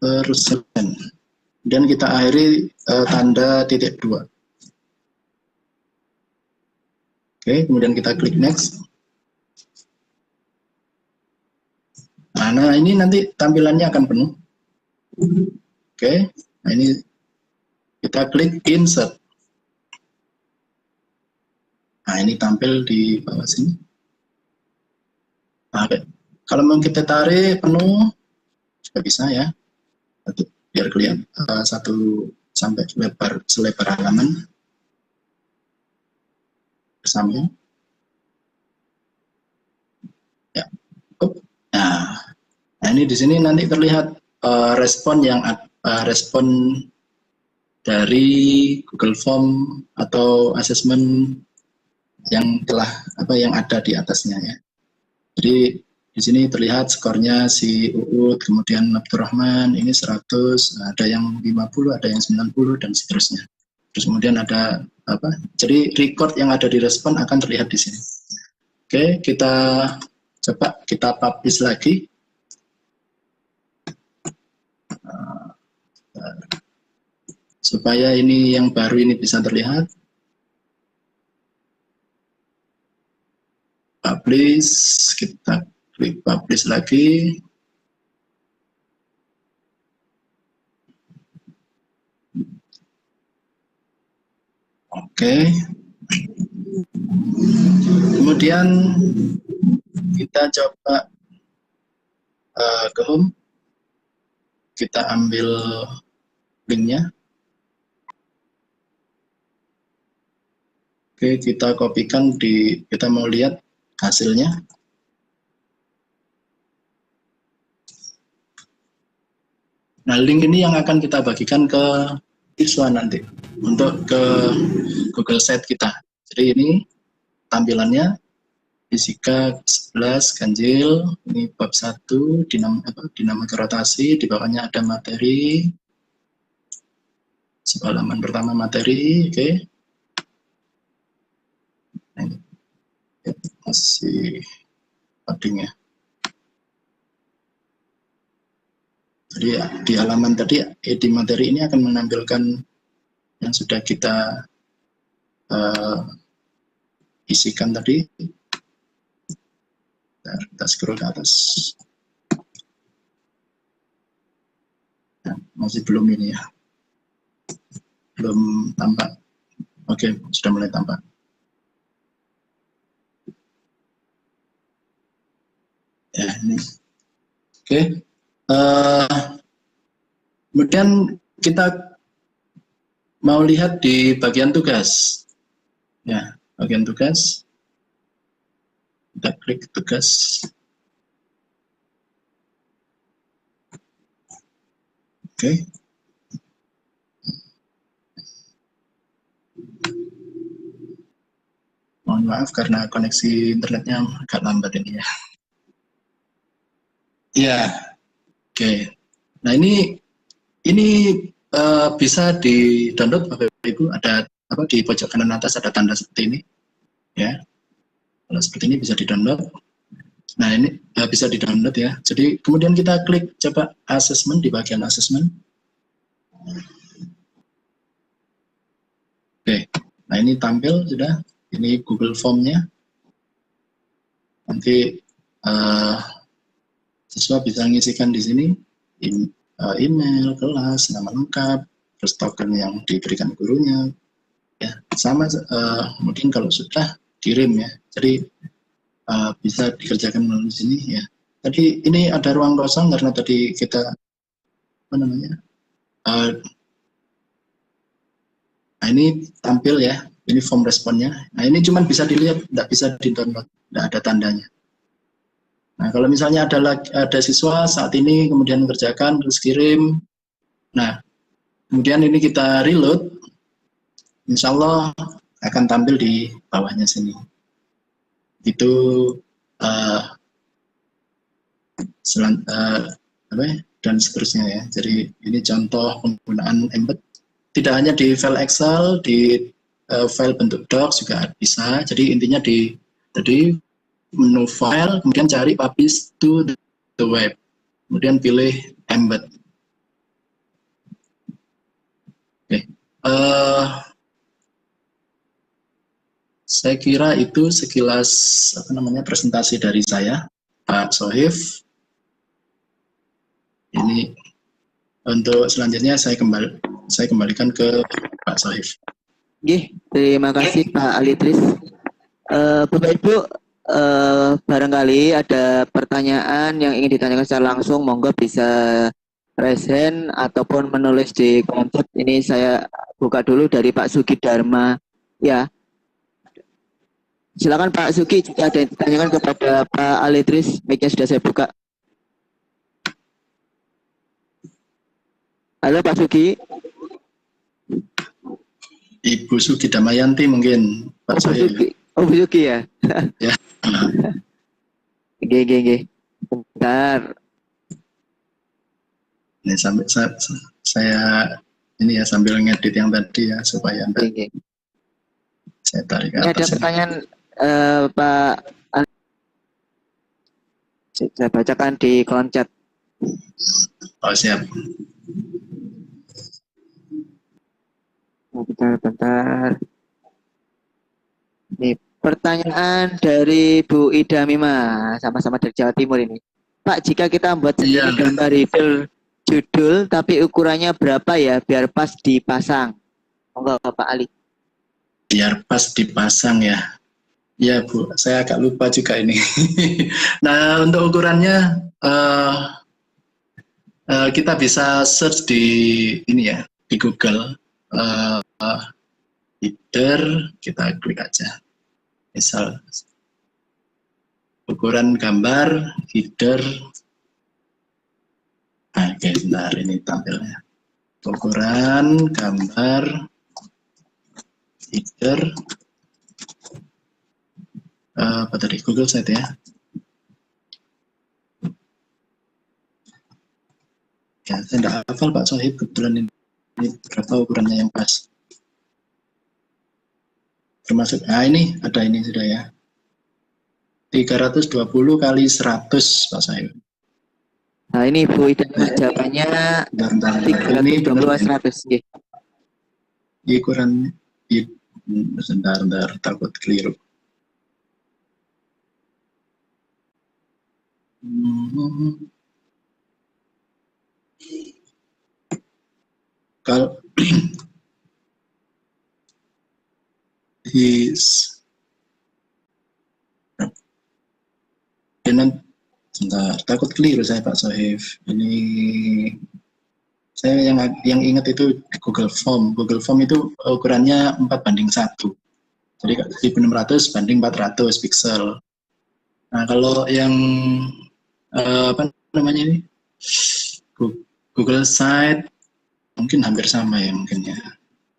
Persen. Dan kita akhiri tanda titik 2. Oke, kemudian kita klik next. Nah, ini nanti tampilannya akan penuh. Oke, nah ini kita klik insert. Nah, ini tampil di bawah sini. Nah, oke. Kalau mau kita tarik penuh, juga bisa ya. Biar kelihatan 1 sampai selebar halaman. Sampai. Ya. Nah, ini di sini nanti terlihat respon dari Google Form atau assessment yang ada di atasnya ya. Jadi di sini terlihat skornya si Uud, kemudian Abdurrahman ini 100, ada yang 50, ada yang 90 dan seterusnya. Terus kemudian ada jadi record yang ada di respon akan terlihat di sini. Oke, kita coba kita publish lagi. Supaya ini yang baru ini bisa terlihat. Publish, kita klik publish lagi. Oke. Kemudian kita coba ke home. Kita ambil linknya. Oke, kita kopikan kita mau lihat hasilnya. Nah, link ini yang akan kita bagikan ke siswa nanti untuk ke Google Sheet kita. Jadi ini tampilannya fisika 11 ganjil, ini bab 1 dinamika rotasi, di bawahnya ada materi. Halaman pertama materi, oke. Nah, ini masih loading ya. Jadi di halaman tadi di materi ini akan menampilkan yang sudah kita isikan tadi. Kita scroll ke atas. Nah, masih belum ini ya. Belum tampak. Oke, sudah mulai tampak. Ya, ini. Oke. Kemudian kita mau lihat di bagian tugas. Ya, bagian tugas. Kita klik tugas. Oke. Mohon maaf karena koneksi internetnya agak lambat ini ya. Ya, oke. Nah ini bisa di-download Bapak Ibu, ada di pojok kanan atas ada tanda seperti ini. Ya. Kalau seperti ini bisa di-download. Nah, ini bisa di-download ya. Jadi kemudian kita klik coba assessment di bagian assessment. Oke. Nah, ini tampil sudah. Ini Google Form-nya. Nanti siswa bisa mengisikan di sini email, kelas, nama lengkap, terus token yang diberikan gurunya, ya sama. Mungkin kalau sudah kirim ya, jadi bisa dikerjakan melalui sini ya. Tadi ini ada ruang kosong karena tadi kita nah ini tampil ya, ini form responnya. Nah ini cuma bisa dilihat, tidak bisa di-download, tidak ada tandanya. Nah, kalau misalnya ada siswa saat ini kemudian mengerjakan terus kirim, nah kemudian ini kita reload, insya Allah akan tampil di bawahnya sini. Itu dan seterusnya ya. Jadi ini contoh penggunaan embed. Tidak hanya di file Excel, di file bentuk docs juga bisa. Jadi intinya tadi menu file, kemudian cari publish to the web, kemudian pilih embed. Oke. saya kira itu sekilas presentasi dari saya, Pak Sohif. Ini untuk selanjutnya saya kembalikan ke Pak Sohif. Terima kasih Pak Alitris. Bapak Ibu, barangkali ada pertanyaan yang ingin ditanyakan secara langsung, monggo bisa raise hand ataupun menulis di kolom chat. Ini saya buka dulu dari Pak Sugi Dharma. Ya, silakan Pak Sugi, jika ada yang ditanyakan kepada Pak Alitris, mic-nya sudah saya buka. Halo Pak Sugi. Ibu Sugi Damayanti mungkin, Pak Sugi. Oh, Bu Sugi ya? Ya. Oke. Bentar. Ini sampai saya ini ya sambil ngedit yang tadi ya supaya saya tarik ke atas. Ini ada pertanyaan Pak. Saya bacakan di kolom chat. Oh, siap. Bentar. Ini pertanyaan dari Bu Ida Mima, sama-sama dari Jawa Timur ini. Pak, jika kita membuat sendiri gambar judul, tapi ukurannya berapa ya biar pas dipasang? Monggo Pak Ali. Biar pas dipasang ya. Ya Bu, saya agak lupa juga ini. Nah, untuk ukurannya kita bisa search di ini ya, di Google. Header, kita klik aja. Misal ukuran gambar header. Oke, sebentar ini tampilnya. Ukuran gambar header. Apa tadi? Google Site ya. Ya, saya tidak hafal Pak Sohib, kebetulan ini berapa ukurannya yang pas. Termasuk, ini ada ini sudah ya. 320 kali 100 Pak Sohib. Nah ini Bu Ida jawabannya 320 100. Ukuran sebentar takut keliru. Kalau sebentar, takut keliru saya Pak Sohif. Ini saya yang ingat itu Google Form. Google Form itu ukurannya 4:1. Jadi 1600 banding 400 pixel. Nah, kalau yang apa namanya ini? Google Site mungkin hampir sama ya mungkin ya.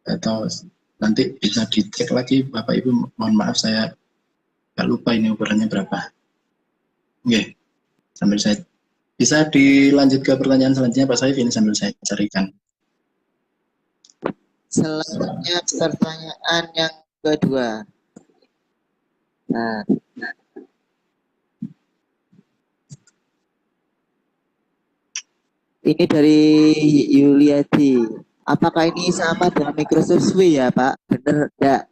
Atau nanti bisa dicek lagi Bapak Ibu, mohon maaf saya nggak lupa ini ukurannya berapa. Oke, sambil saya bisa dilanjut ke pertanyaan selanjutnya Pak Saif, ini sambil saya carikan. Selanjutnya pertanyaan yang kedua. Nah. Ini dari Yuliati. Apakah ini sama dengan Microsoft Suite ya Pak? Bener enggak?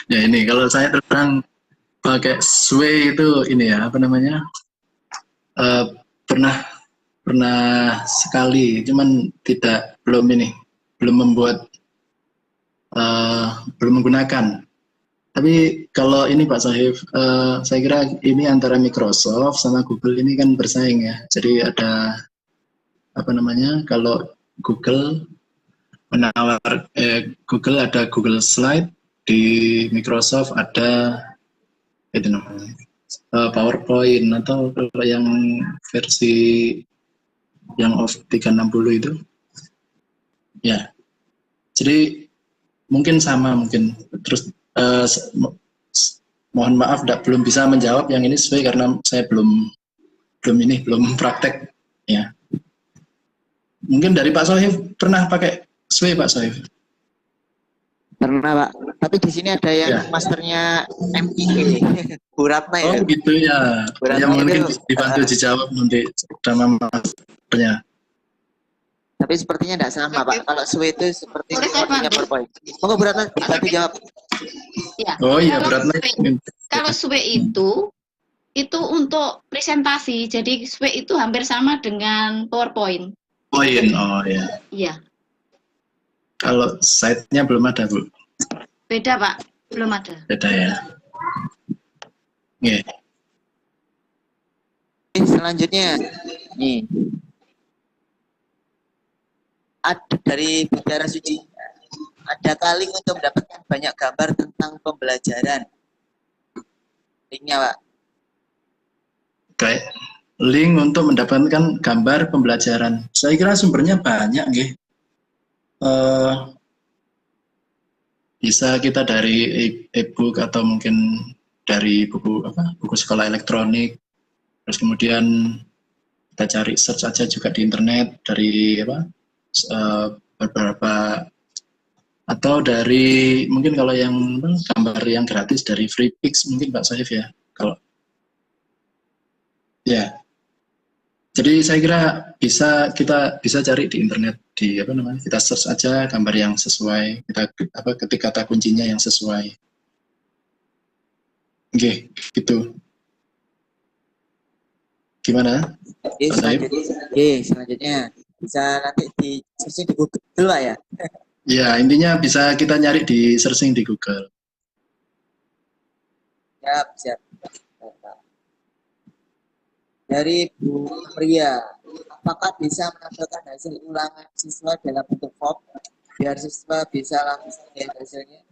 Ya ini kalau saya terang pakai Suite itu ini ya apa namanya pernah sekali, cuman belum menggunakan. Tapi kalau ini Pak Sohif, saya kira ini antara Microsoft sama Google ini kan bersaing ya. Jadi ada apa namanya, kalau Google Google ada Google Slide, di Microsoft ada itu namanya PowerPoint, atau kalau yang versi yang Office 360 itu ya. Jadi mungkin sama mungkin. Terus mohon maaf belum bisa menjawab yang ini sesuai karena saya belum praktek ya. Mungkin dari Pak Sohif pernah pakai SWE Pak Sohif? Pernah Pak, tapi di sini ada yang masternya MIE Bu Ratna ya. Oh gitu ya. Ya mungkin dibantu dijawab nanti sama masternya. Tapi sepertinya tidak sama, Pak. Kalau SWE itu seperti Boleh saya sepertinya bantu? PowerPoint. Monggo Bu Ratna dibantu jawab. Ya. Oh iya, Kalau beratnya. Kalau SWE itu untuk presentasi. Jadi SWE itu hampir sama dengan PowerPoint. Poin, oh ya. Iya. Kalau slide-nya belum ada, Bu. Beda, Pak. Belum ada. Beda ya. Oke. Selanjutnya, nih. Ada dari Bicara Suci. Ada link untuk mendapatkan banyak gambar tentang pembelajaran. Linknya, Pak. Oke. Link untuk mendapatkan gambar pembelajaran. Saya kira sumbernya banyak, nggih. Bisa kita dari e-book atau mungkin dari buku sekolah elektronik. Terus kemudian kita cari search aja juga di internet dari beberapa, atau dari mungkin kalau yang gambar yang gratis dari FreePix mungkin Pak Saif ya. Kalau ya. Jadi saya kira kita bisa cari di internet, di kita search aja gambar yang sesuai, kita ketik kata kuncinya yang sesuai. Oke, gitu. Gimana? Selanjutnya bisa nanti di searching di Google lah ya. Ya, intinya bisa kita nyari di searching di Google. Siap. Dari Bu Pria, apakah bisa menampilkan hasil ulangan siswa dalam bentuk form biar siswa bisa langsung lihat hasilnya?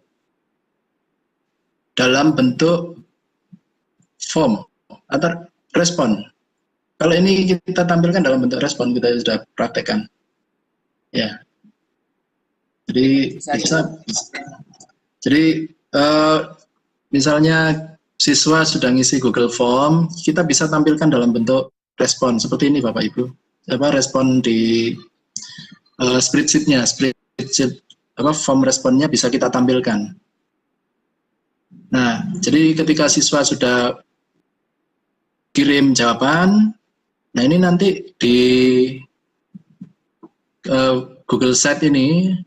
Dalam bentuk form atau respon. Kalau ini kita tampilkan dalam bentuk respon, kita sudah praktekkan. Ya. Jadi bisa. Jadi misalnya siswa sudah ngisi Google Form, kita bisa tampilkan dalam bentuk respon seperti ini Bapak Ibu. Respon di spreadsheet-nya, form responnya bisa kita tampilkan. Nah, jadi ketika siswa sudah kirim jawaban, nah ini nanti di Google Sheet ini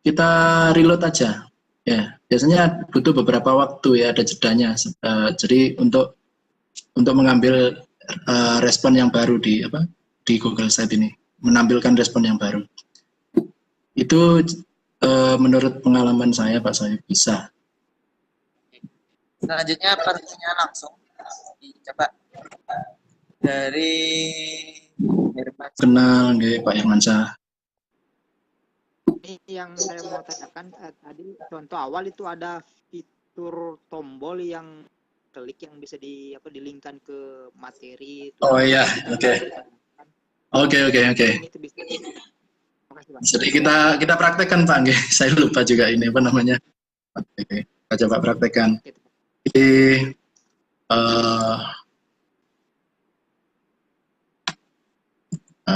kita reload aja. Ya, biasanya butuh beberapa waktu ya, ada jedanya. Jadi untuk mengambil respon yang baru di Google Sheet ini, menampilkan respon yang baru. Itu menurut pengalaman saya Pak, saya bisa. Selanjutnya pertanyaan langsung coba dari Herman. Kenal nggih Pak Hermansyah. Ini yang saya mau tanyakan tadi contoh awal itu ada fitur tombol yang klik yang bisa dilingkan ke materi. Oh iya, oke. Itu bisa. Makasih, Pak. Jadi kita praktekkan Pak nggih. Saya lupa juga ini apa namanya. Oke, kita coba praktekkan. Jadi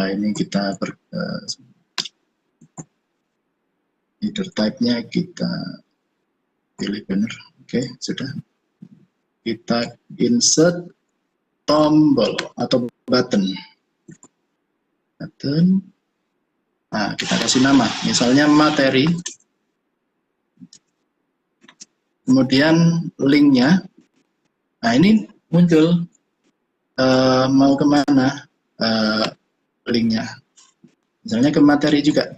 ini kita header type-nya kita pilih benar. Oke, sudah. Kita insert tombol atau button. Nah, kita kasih nama, misalnya materi. Kemudian linknya. Nah, ini muncul mau kemana linknya. Misalnya ke materi juga.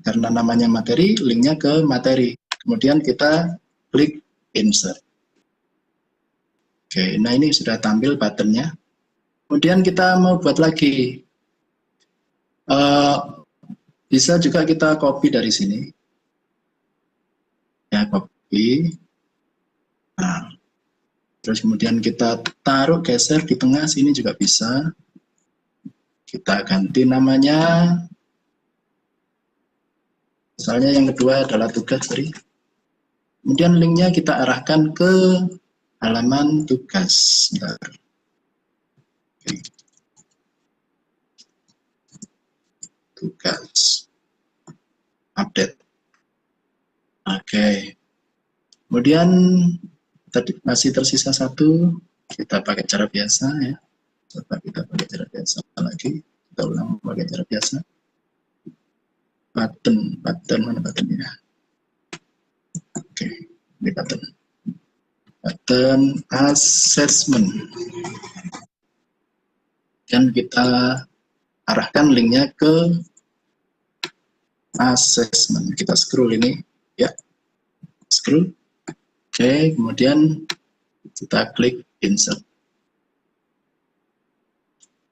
Karena namanya materi, linknya ke materi. Kemudian kita klik insert. Oke, nah ini sudah tampil buttonnya. Kemudian kita mau buat lagi. Bisa juga kita copy dari sini. Ya, copy. Nah, terus kemudian kita taruh, geser di tengah sini juga bisa. Kita ganti namanya. Misalnya yang kedua adalah tugas tadi. Kemudian linknya kita arahkan ke halaman tugas. Oke. Tugas. Update. Oke. Kemudian tadi masih tersisa satu. Kita pakai cara biasa ya. Coba kita pakai cara biasa lagi. Kita ulang pakai cara biasa. button mana buttonnya? Oke, ini button assessment. Dan kita arahkan linknya ke assessment. Kita scroll ini, ya, scroll. Oke, kemudian kita klik insert.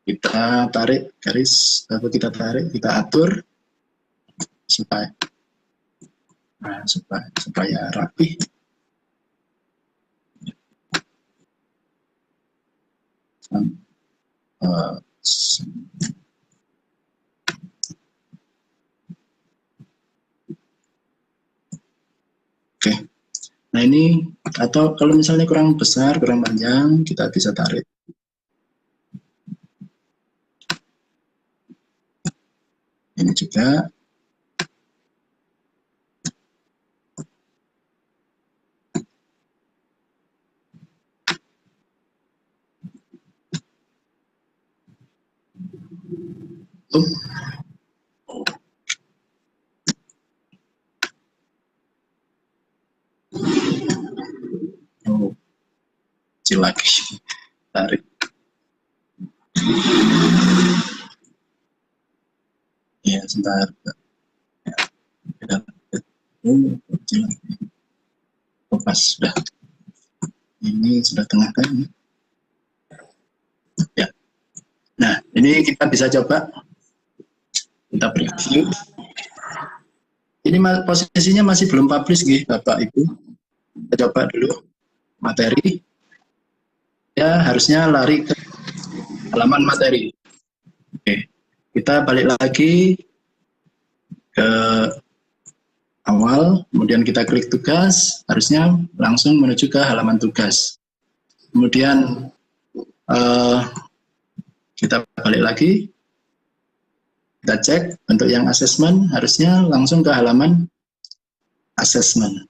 Kita tarik garis, kita atur supaya rapi. Oke. Nah ini, atau kalau misalnya kurang besar, kurang panjang, kita bisa tarik. Ini juga. Oh, kecil lagi. Tarik. Ya, sebentar. Oh, kecil lagi. Oh, pas, sudah. Ini sudah tengah kan? Ya. Nah, ini kita bisa coba. Kita preview. Ini posisinya masih belum publish, Bapak Ibu. Kita coba dulu materi. Ya, harusnya lari ke halaman materi. Oke, kita balik lagi ke awal, kemudian kita klik tugas, harusnya langsung menuju ke halaman tugas. Kemudian kita balik lagi, kita cek untuk yang assessment, harusnya langsung ke halaman assessment.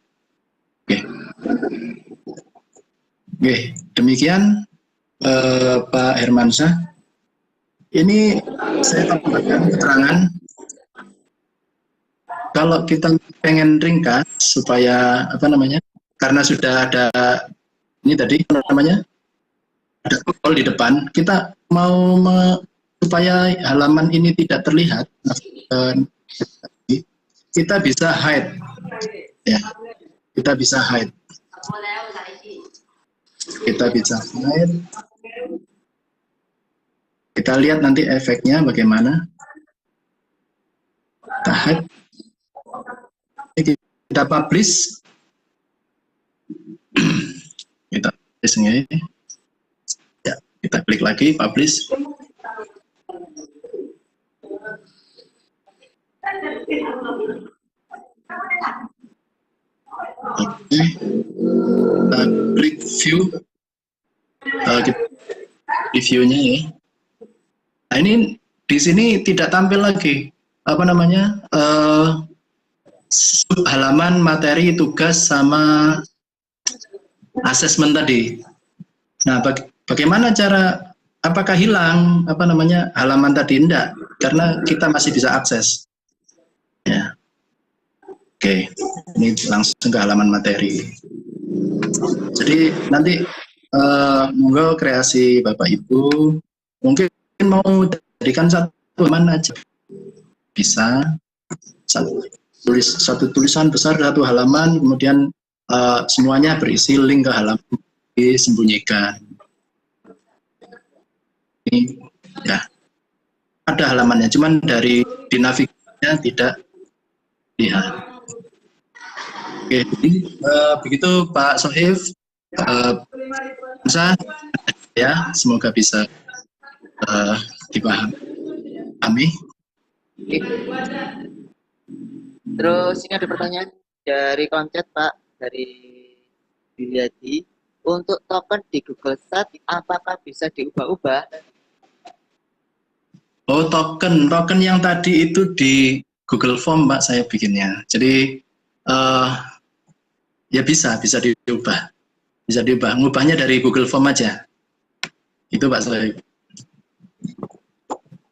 Oke, demikian Pak Hermansyah. Ini saya tambahkan keterangan. Kalau kita pengen ringkas supaya karena sudah ada ini tadi ada tombol di depan, kita mau supaya halaman ini tidak terlihat, kita bisa hide, ya, kita bisa hide. Kita lihat nanti efeknya bagaimana. Kita hide. Kita publish. Kita publish ini. Ya, kita klik lagi publish. Oke. Kita klik view. Reviewnya ya. Nah, ini di sini tidak tampil lagi halaman materi tugas sama asesmen tadi. Nah, bagaimana cara, apakah hilang halaman tadi? Enggak, karena kita masih bisa akses. Ya. Oke, ini langsung ke halaman materi. Jadi nanti monggo kreasi Bapak Ibu, mungkin mau jadikan satu halaman aja bisa, satu tulisan besar satu halaman, kemudian semuanya berisi link ke halaman, disembunyikan. Ini ya ada halamannya, cuman di navigasinya tidak lihat. Oke, jadi begitu Pak Sohif, ya, semoga bisa dipahami. Terus ini ada pertanyaan dari Koncet, Pak, dari Bilyadi. Untuk token di Google Chat, apakah bisa diubah-ubah? Oh, token yang tadi itu di Google Form, Pak, saya bikinnya. Jadi ya bisa diubah. Bisa diubah. Ngubahnya dari Google Form aja. Itu Pak Sohib.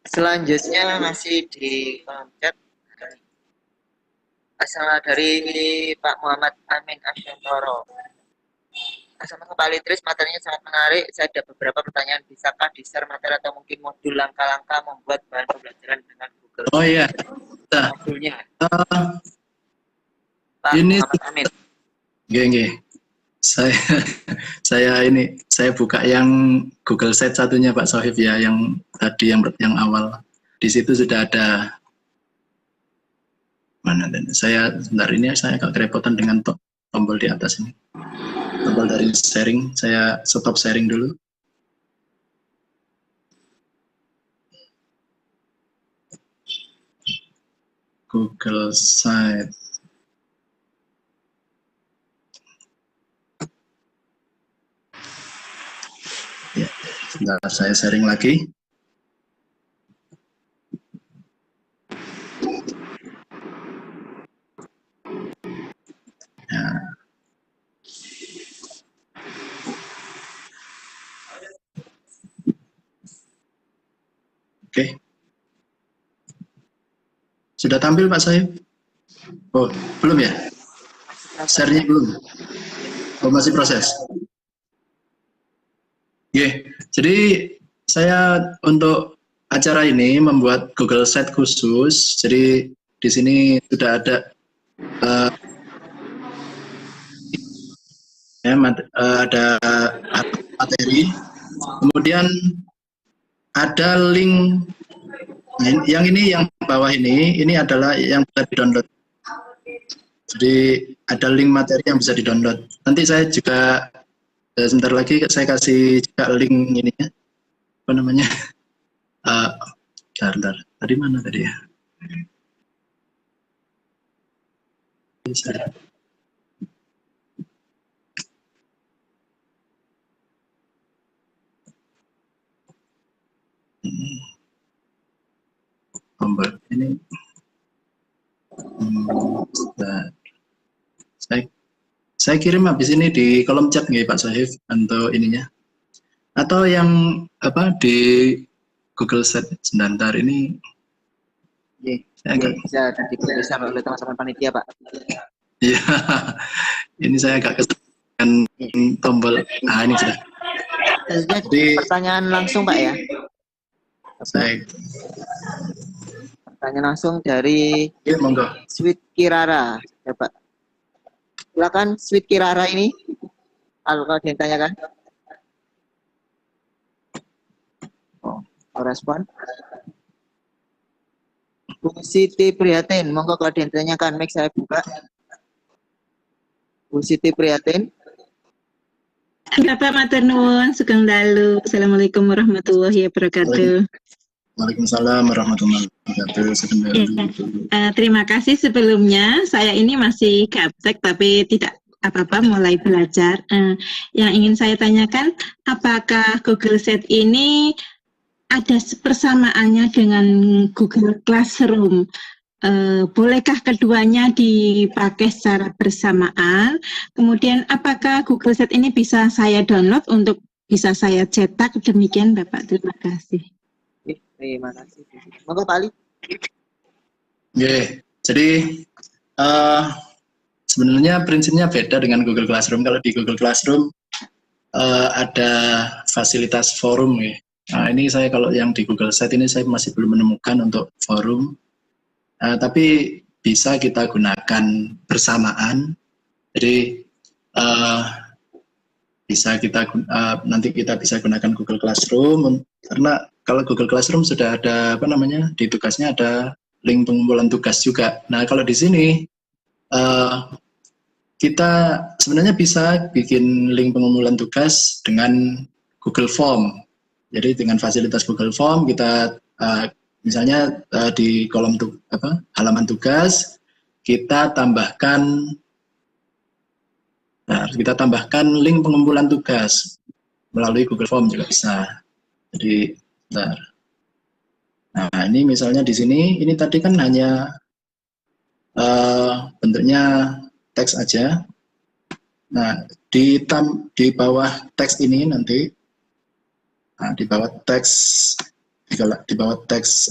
Selanjutnya masih di Koncet. asal dari Pak Muhammad Amin Asyantoro. Assalamualaikum Pak Litris, materinya sangat menarik. Saya ada beberapa pertanyaan. Bisakah di-share materi atau mungkin modul langkah-langkah membuat bahan pembelajaran dengan Google? Oh iya. Nah, Modulnya, uh, Pak ini Muhammad Amin. Nggih. Saya buka yang Google Sheet satunya Pak Sohib ya, yang tadi yang awal. Di situ sudah ada mana dan sebentar ini saya agak kerepotan dengan tombol di atas ini. Tombol dari sharing, saya stop sharing dulu. Google Sheet. Ya, sebentar saya sharing lagi. Ya. Oke. Sudah tampil Pak Saif? Oh, belum ya? Share-nya belum? Oh, masih proses? Jadi saya untuk acara ini membuat Google Sheet khusus. Jadi di sini sudah ada ada materi, kemudian ada link. Yang ini yang bawah ini adalah yang bisa di-download. Jadi ada link materi yang bisa di-download. Nanti saya juga sebentar lagi saya kasih juga link ini ya. Apa namanya? Bentar. Tadi mana tadi ya? Tombol ini. Saya kirim habis ini di kolom chat nggih Pak Sohib untuk ininya. Atau yang apa di Google Sheet sebentar ini. Bisa diperiksa oleh teman-teman panitia Pak. Iya, ini saya agak kesulitan tombol. Nah ini sudah. Jadi pertanyaan langsung Pak ya. Pertanyaan langsung dari monggo. Sweet Kirara, ya Pak. Silakan Sweet Kirara ini. Kalau ditanyakan. Oh, respon. Bu Siti Prihatin, monggo kalau ditanyakan, mic saya buka. Bu Siti Prihatin. Bapak matur nuwun, sugeng dalu. Assalamualaikum warahmatullahi wabarakatuh. Waalaikumsalam warahmatullahi wabarakatuh. Terima kasih sebelumnya. Saya ini masih gaptek tapi tidak apa-apa mulai belajar. Yang ingin saya tanyakan, apakah Google Sheet ini ada persamaannya dengan Google Classroom? Bolehkah keduanya dipakai secara bersamaan? Kemudian apakah Google Sheet ini bisa saya download untuk bisa saya cetak? Demikian Bapak, terima kasih. Terima kasih. Monggo Pak Ali. Jadi sebenarnya prinsipnya beda dengan Google Classroom. Kalau di Google Classroom ada fasilitas forum ya. Nah, ini saya kalau yang di Google Sheet ini saya masih belum menemukan untuk forum. Tapi bisa kita gunakan bersamaan. Jadi bisa kita nanti kita bisa gunakan Google Classroom karena kalau Google Classroom sudah ada apa namanya di tugasnya ada link pengumpulan tugas juga. Nah kalau di sini kita sebenarnya bisa bikin link pengumpulan tugas dengan Google Form. Jadi dengan fasilitas Google Form kita misalnya di kolom halaman tugas kita tambahkan link pengumpulan tugas melalui Google Form juga bisa. Jadi nah ini misalnya di sini ini tadi kan hanya bentuknya teks aja. Nah di bawah teks ini nanti di bawah teks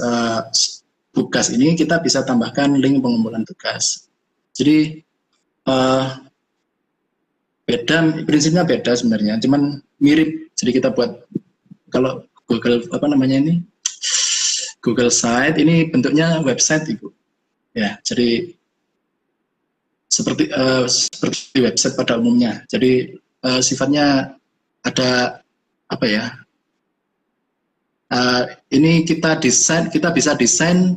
tugas ini kita bisa tambahkan link pengumpulan tugas. Jadi beda, prinsipnya beda sebenarnya, cuman mirip. Jadi kita buat kalau Google apa namanya ini Google Site ini bentuknya website Ibu. Ya, jadi seperti website pada umumnya. Jadi sifatnya ada apa ya? Ini kita bisa desain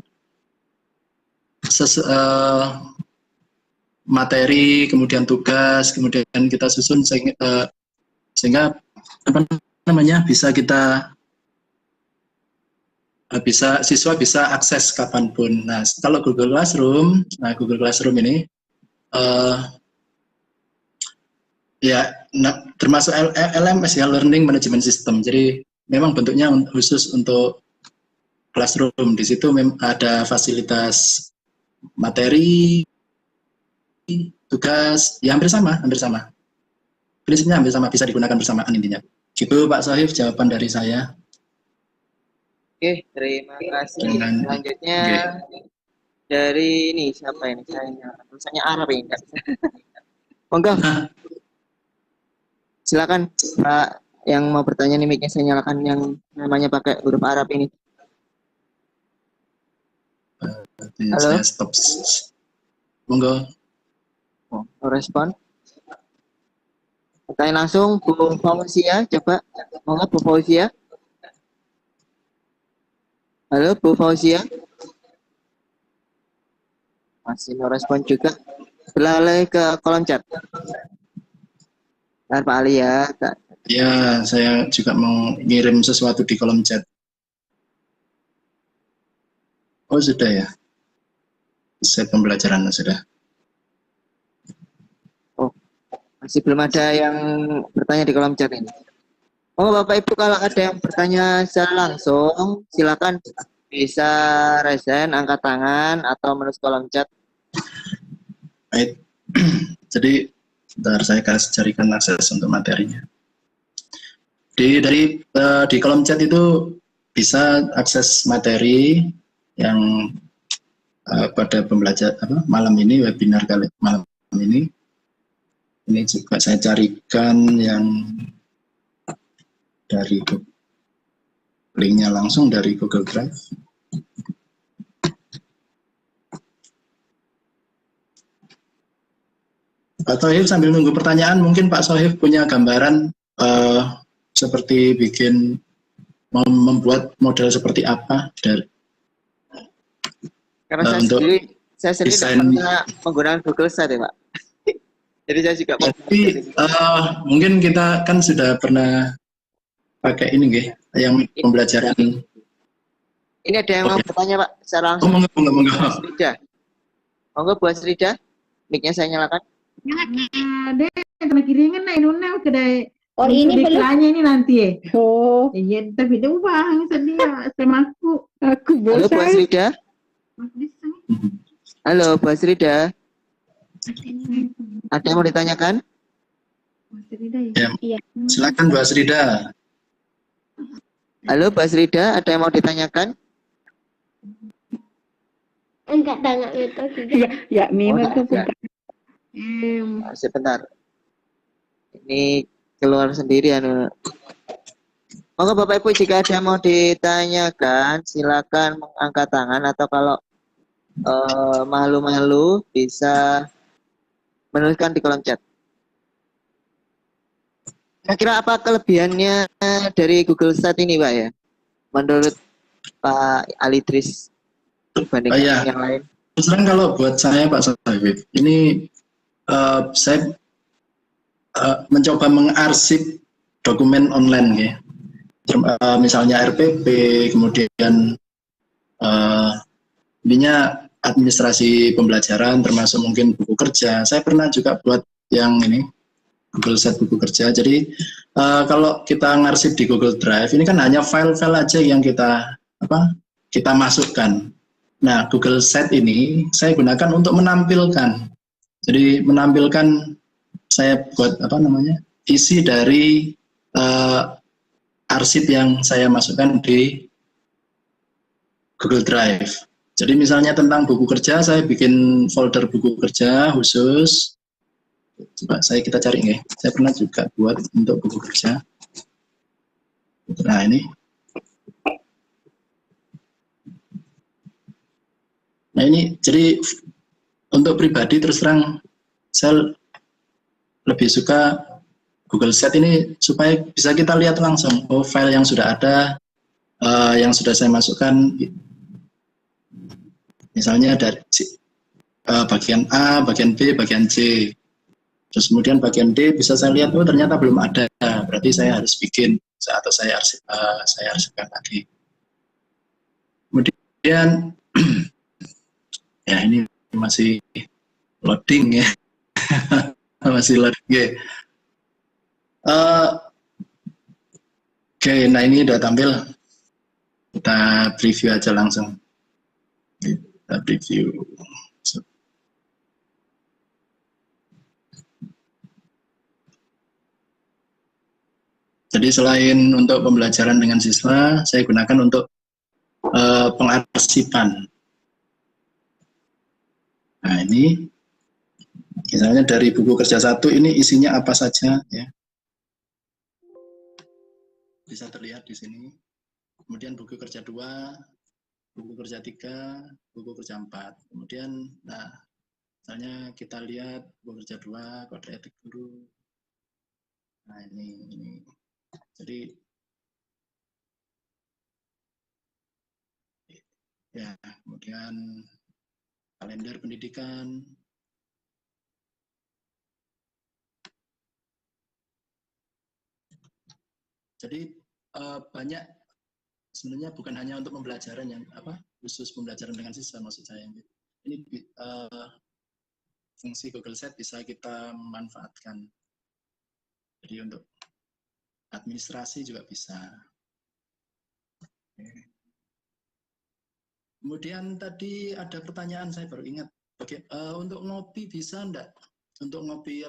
materi, kemudian tugas, kemudian kita susun sehingga apa namanya siswa bisa akses kapanpun. Nah, kalau Google Classroom ini termasuk LMS ya, Learning Management System. Jadi memang bentuknya khusus untuk classroom. Di situ ada fasilitas materi, tugas, ya hampir sama. Prinsipnya hampir sama, bisa digunakan bersamaan intinya. Gitu Pak Sohib, jawaban dari saya. Oke, terima kasih. Selanjutnya dari ini siapa ini? Tulisannya Arab ini. Monggo. Silakan Pak yang mau bertanya nih, mic-nya saya nyalakan, yang namanya pakai huruf Arab ini. Halo. Saya stop. Monggo. Respon. Pertanyaan langsung Bu Fauzia, coba. Monggo Bu Fauzia. Halo Bu Fauzia. Masih mau respon juga. Beralih ke kolom chat. Pak Ali ya. Ya, saya juga mau ngirim sesuatu di kolom chat. Oh, sudah ya. Saya pembelajaran sudah. Oh, masih belum ada yang bertanya di kolom chat ini. Oh, Bapak Ibu, kalau ada yang bertanya secara langsung, silakan bisa raise hand, angkat tangan, atau menulis kolom chat. Baik. Jadi bentar, saya kasih carikan akses untuk materinya. Di kolom chat itu bisa akses materi yang pada pembelajaran malam ini, webinar malam ini. Ini juga saya carikan yang dari linknya langsung dari Google Drive. Pak Sohib sambil nunggu pertanyaan, mungkin Pak Sohib punya gambaran seperti membuat model seperti apa dari karena saya sendiri pernah menggunakan Google Site ya Pak. Jadi saya juga mungkin kita kan sudah pernah pakai ini yang pembelajaran. Ini ada yang mau bertanya Pak secara langsung. Monggo. Monggo Bu Asrida, mic-nya saya nyalakan. Dek, kena kiringan na inuna kedai. Oh ini belum. Ini nanti ya. Oh. Iya, tapi itu bang sedia sama aku. Halo Bu Asrida. Halo Bu Asrida. Ada yang mau ditanyakan? Ya. Silakan Bu Asrida. Halo Bu Asrida, ada yang mau ditanyakan? Enggak tanya itu. Ya, memang tuh bukan. Sebentar. Ini keluar sendiri Monggo Bapak Ibu, jika ada yang mau ditanyakan silakan mengangkat tangan, atau kalau malu-malu bisa menuliskan di kolom chat. Kira-kira apa kelebihannya dari Google Site ini Pak ya? Menurut Pak Alitris dibandingkan yang lain? Sekarang kalau buat saya Pak Sohib, ini saya mencoba mengarsip dokumen online ya. Misalnya RPP, kemudian ininya administrasi pembelajaran, termasuk mungkin buku kerja. Saya pernah juga buat yang ini Google Site buku kerja. Jadi kalau kita ngarsip di Google Drive, ini kan hanya file-file aja yang kita masukkan. Nah, Google Site ini saya gunakan untuk menampilkan. Jadi menampilkan, saya buat isi dari arsip yang saya masukkan di Google Drive. Jadi misalnya tentang buku kerja, saya bikin folder buku kerja khusus. Coba kita cari nih. Saya pernah juga buat untuk buku kerja. Nah ini. Nah ini jadi untuk pribadi terus terang saya lebih suka Google Sheet ini supaya bisa kita lihat langsung file yang sudah ada, yang sudah saya masukkan. Misalnya dari bagian A, bagian B, bagian C. Terus kemudian bagian D bisa saya lihat, oh ternyata belum ada, berarti saya harus bikin atau saya arsipkan lagi. Kemudian ya ini masih loading ya, masih loading. Oke, nah ini udah tampil. Kita preview aja langsung. Kita preview. Jadi selain untuk pembelajaran dengan siswa, saya gunakan untuk pengarsipan. Nah ini, misalnya dari buku kerja 1 ini isinya apa saja ya. Bisa terlihat di sini. Kemudian buku kerja 2, buku kerja 3, buku kerja 4. Kemudian, nah, misalnya kita lihat buku kerja 2, kode etik guru. Nah ini. Jadi ya, kemudian kalender pendidikan. Jadi banyak sebenarnya bukan hanya untuk pembelajaran yang khusus pembelajaran dengan siswa maksud saya. Ini fungsi Google Sheet bisa kita manfaatkan. Jadi untuk administrasi juga bisa. Kemudian tadi ada pertanyaan, saya baru ingat. Untuk ngopi bisa enggak? Untuk ngopi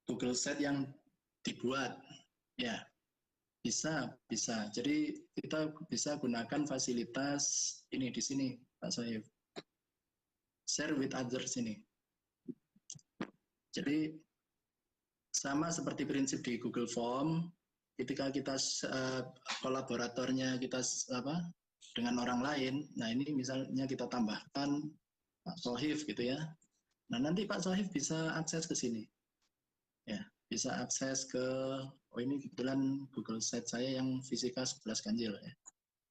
Google Sheet yang dibuat, ya bisa. Jadi kita bisa gunakan fasilitas ini di sini, Pak Sohib. Share with others ini. Jadi sama seperti prinsip di Google Form, ketika kita kolaboratornya kita dengan orang lain, nah ini misalnya kita tambahkan Pak Sohib gitu ya. Nah nanti Pak Sohib bisa akses ke sini, ya bisa akses ke ini kebetulan Google Sheet saya yang fisika 11 ganjil ya.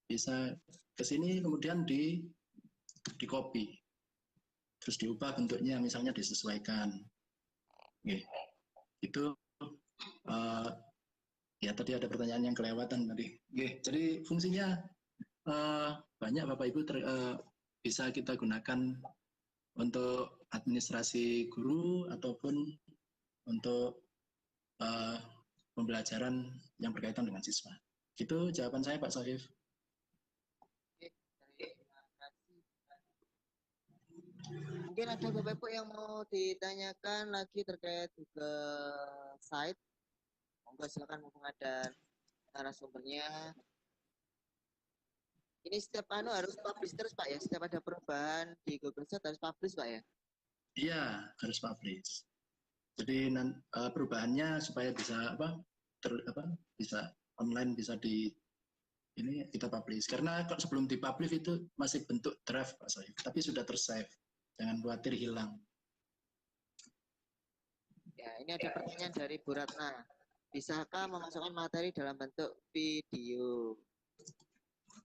Bisa ke sini kemudian di copy, terus diubah bentuknya misalnya disesuaikan. Oke. Itu ya tadi ada pertanyaan yang kelewatan tadi. Oke, jadi fungsinya banyak Bapak Ibu bisa kita gunakan untuk administrasi guru ataupun untuk pembelajaran yang berkaitan dengan siswa. Itu jawaban saya Pak Sohib. Mungkin ada Bapak Ibu yang mau ditanyakan lagi terkait Google Site. Monggo silakan, mumpung ada narasumbernya. Ini setiap harus publish terus Pak ya, setiap ada perubahan di Google Sheet harus publish Pak ya? Iya, harus publish. Jadi perubahannya supaya bisa bisa online, bisa ini kita publish. Karena kalau sebelum dipublish itu masih bentuk draft Pak Sohib, tapi sudah tersave. Jangan khawatir hilang. Ya, ini ada pertanyaan dari Bu Ratna. Bisakah memasukkan materi dalam bentuk video?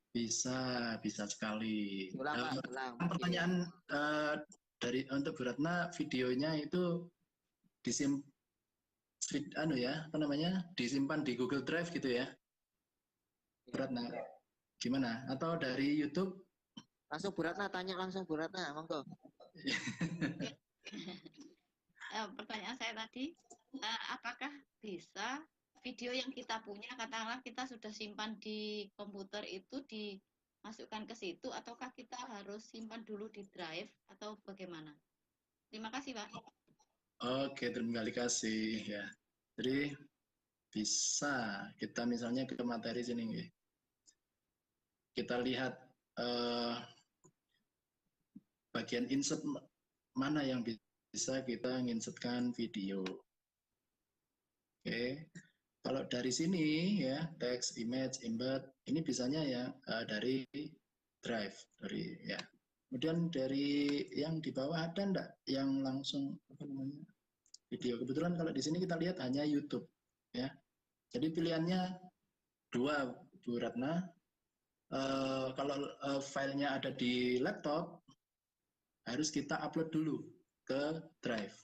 Bisa sekali. Ulang. Pertanyaan untuk Bu Ratna, videonya itu disimpan di Google Drive gitu ya? Bu Ratna, gimana? Atau dari YouTube? Langsung Bu Ratna, tanya langsung Bu Ratna, monggo. Pertanyaan saya tadi, apakah bisa video yang kita punya, katakanlah kita sudah simpan di komputer itu dimasukkan ke situ, ataukah kita harus simpan dulu di drive atau bagaimana? Terima kasih Pak. Oke, terima kasih ya. Jadi bisa kita misalnya ke materi sini. kita lihat bagian insert mana yang bisa kita nginsertkan video. Oke, kalau dari sini ya text, image, embed ini bisanya ya dari Drive dari ya. Kemudian dari yang di bawah ada enggak yang langsung apa namanya video? Kebetulan kalau di sini kita lihat hanya YouTube ya. Jadi pilihannya dua, Bu Ratna. Kalau filenya ada di laptop harus kita upload dulu ke Drive.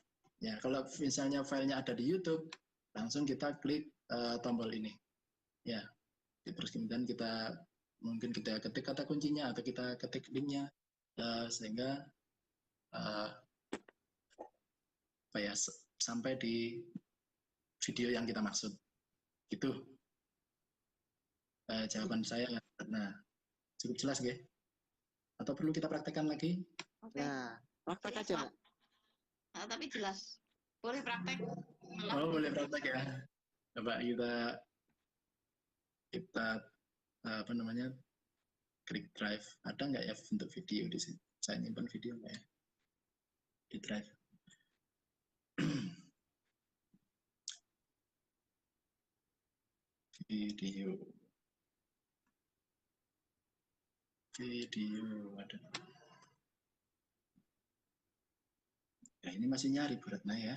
Ya, kalau misalnya filenya ada di YouTube, langsung kita klik tombol ini. Ya, terus kemudian kita mungkin kita ketik kata kuncinya atau kita ketik linknya sehingga sampai di video yang kita maksud. Gitu jawaban saya. Nah, cukup jelas nggih? Atau perlu kita praktekkan lagi? Oke. Nah, praktek aja, Mbak. Nah, tapi jelas. Boleh praktek. Oh, boleh praktek ya. Coba kita apa namanya klik Drive. Ada nggak ya bentuk video di sini? Saya nyimpan video nggak ya di Drive? video ada. Ya, ini masih nyari Bu Ratna ya.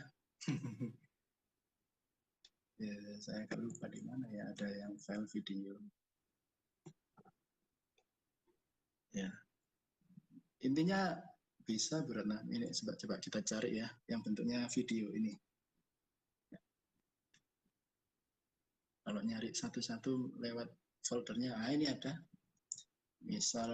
Ya, saya akan lupa di mana ya ada yang file video. Ya, intinya bisa Bu Ratna. Ini coba kita cari ya, yang bentuknya video ini. Ya. Kalau nyari satu-satu lewat foldernya, ini ada. Misal,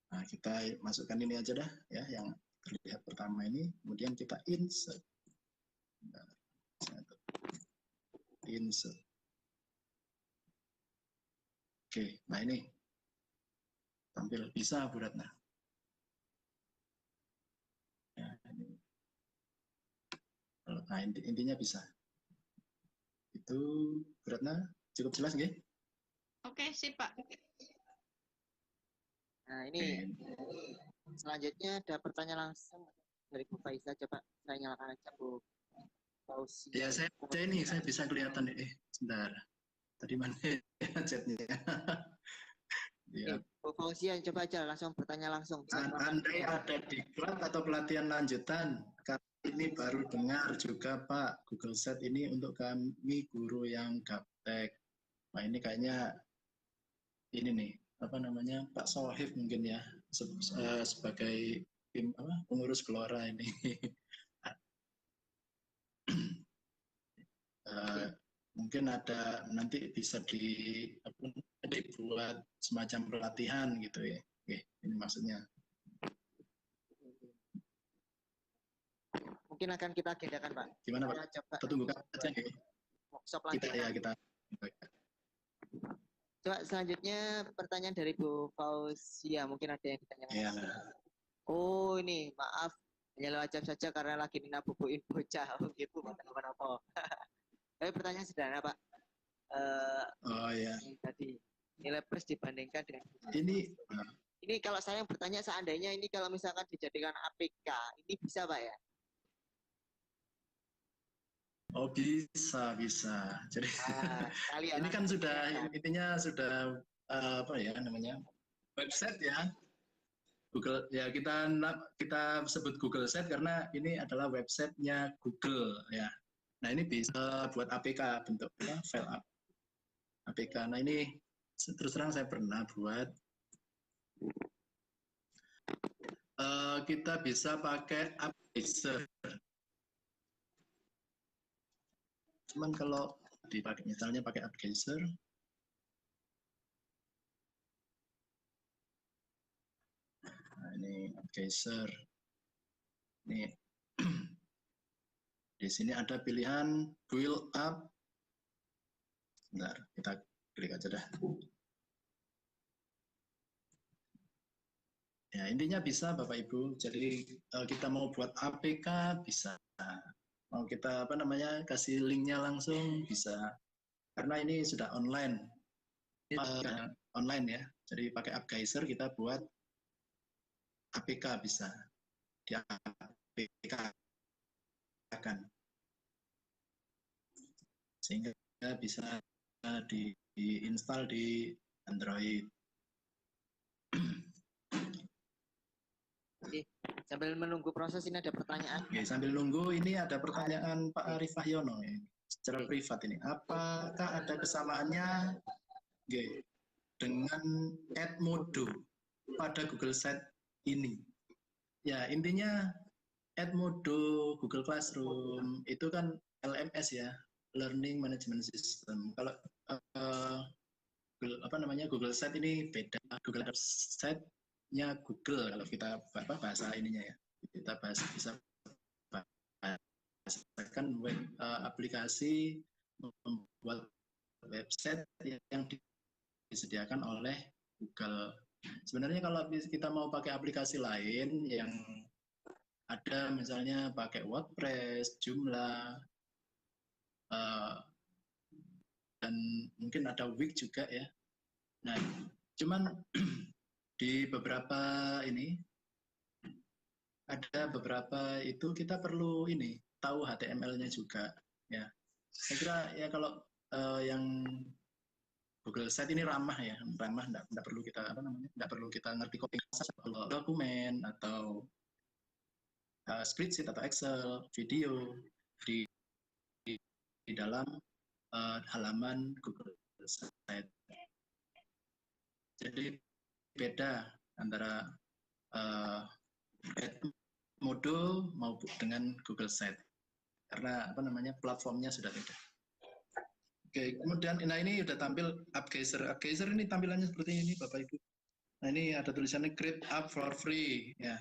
nah kita masukkan ini aja dah, ya, yang terlihat pertama ini. Kemudian kita insert. Insert. Oke, nah ini tampil bisa Bu Ratna. Ya, ini. Nah, intinya bisa. Itu Bu Ratna cukup jelas nggih? Oke, sip Pak. Nah, ini selanjutnya ada pertanyaan langsung dari Bu Faiza. Coba saya nyalakan aja Bu Fauzi. Ya, saya bisa kelihatan sebentar. Tadi mana chatnya? Ya. Bu Fauzi, coba aja langsung bertanya langsung. Andai ada diklat atau pelatihan lanjutan, ini baru dengar juga Pak, Google Set ini untuk kami guru yang gaptek. Nah ini kayaknya ini nih, apa namanya, Pak Sohib mungkin ya, sebagai tim pengurus Gelora ini. Mungkin ada nanti bisa dibuat semacam pelatihan gitu ya. Oke, ini maksudnya. Mungkin akan kita agendakan Pak. Gimana Pak? Kita tunggu aja ya. Kita. Coba selanjutnya pertanyaan dari Bu Fauzia, mungkin ada yang ditanyakan. Ya. Oh ini maaf, hanya WhatsApp saja karena lagi nabubuin bocah. Oh gitu, apa-apa. Tapi pertanyaan sederhana Pak. Oh ya. Tadi nilai plus dibandingkan dengan ini kalau saya bertanya seandainya ini kalau misalkan dijadikan APK, ini bisa Pak ya? Oh bisa. Jadi ini kan sudah intinya sudah apa ya namanya website ya. Google ya kita sebut Google Set karena ini adalah websitenya Google ya. Nah ini bisa buat APK bentuk file APK. Nah ini terus terang saya pernah buat. Kita bisa pakai AppGeyser. Cuman kalau dipakai misalnya pakai AppGeyser, nah ini AppGeyser, ini di sini ada pilihan build up. Bentar, kita klik aja dah. Ya intinya bisa Bapak Ibu. Jadi kita mau buat APK bisa. Mau kita apa namanya kasih linknya langsung bisa karena ini sudah online online ya. Jadi pakai AppGeyser kita buat APK bisa di APK kan, sehingga bisa diinstal di Android. Oke, sambil menunggu proses ini ada pertanyaan. Oke, sambil nunggu ini ada pertanyaan Pak Arif Wahyono ya, secara privat ini. Apakah ada kesamaannya dengan Edmodo pada Google Set ini? Ya, intinya Edmodo Google Classroom itu kan LMS ya, Learning Management System. Kalau Google Set ini beda. Google Set-nya Google kalau kita bahasa ininya ya. Kita bisa bahasakan aplikasi membuat website yang disediakan oleh Google. Sebenarnya kalau kita mau pakai aplikasi lain yang ada misalnya pakai WordPress, Joomla, dan mungkin ada Wix juga ya. Nah, cuman di beberapa ini ada beberapa itu kita perlu ini tahu HTML-nya juga ya. Saya kira ya kalau yang Google Set ini ramah ya, ramah, enggak perlu kita enggak perlu kita ngerti coding dokumen atau spreadsheet atau Excel, video di dalam halaman Google Set. Jadi beda antara Edmodo maupun dengan Google Set karena platformnya sudah beda. Oke, kemudian nah ini udah tampil AppGeyser. AppGeyser ini tampilannya seperti ini Bapak Ibu. Nah ini ada tulisannya Create App for Free ya.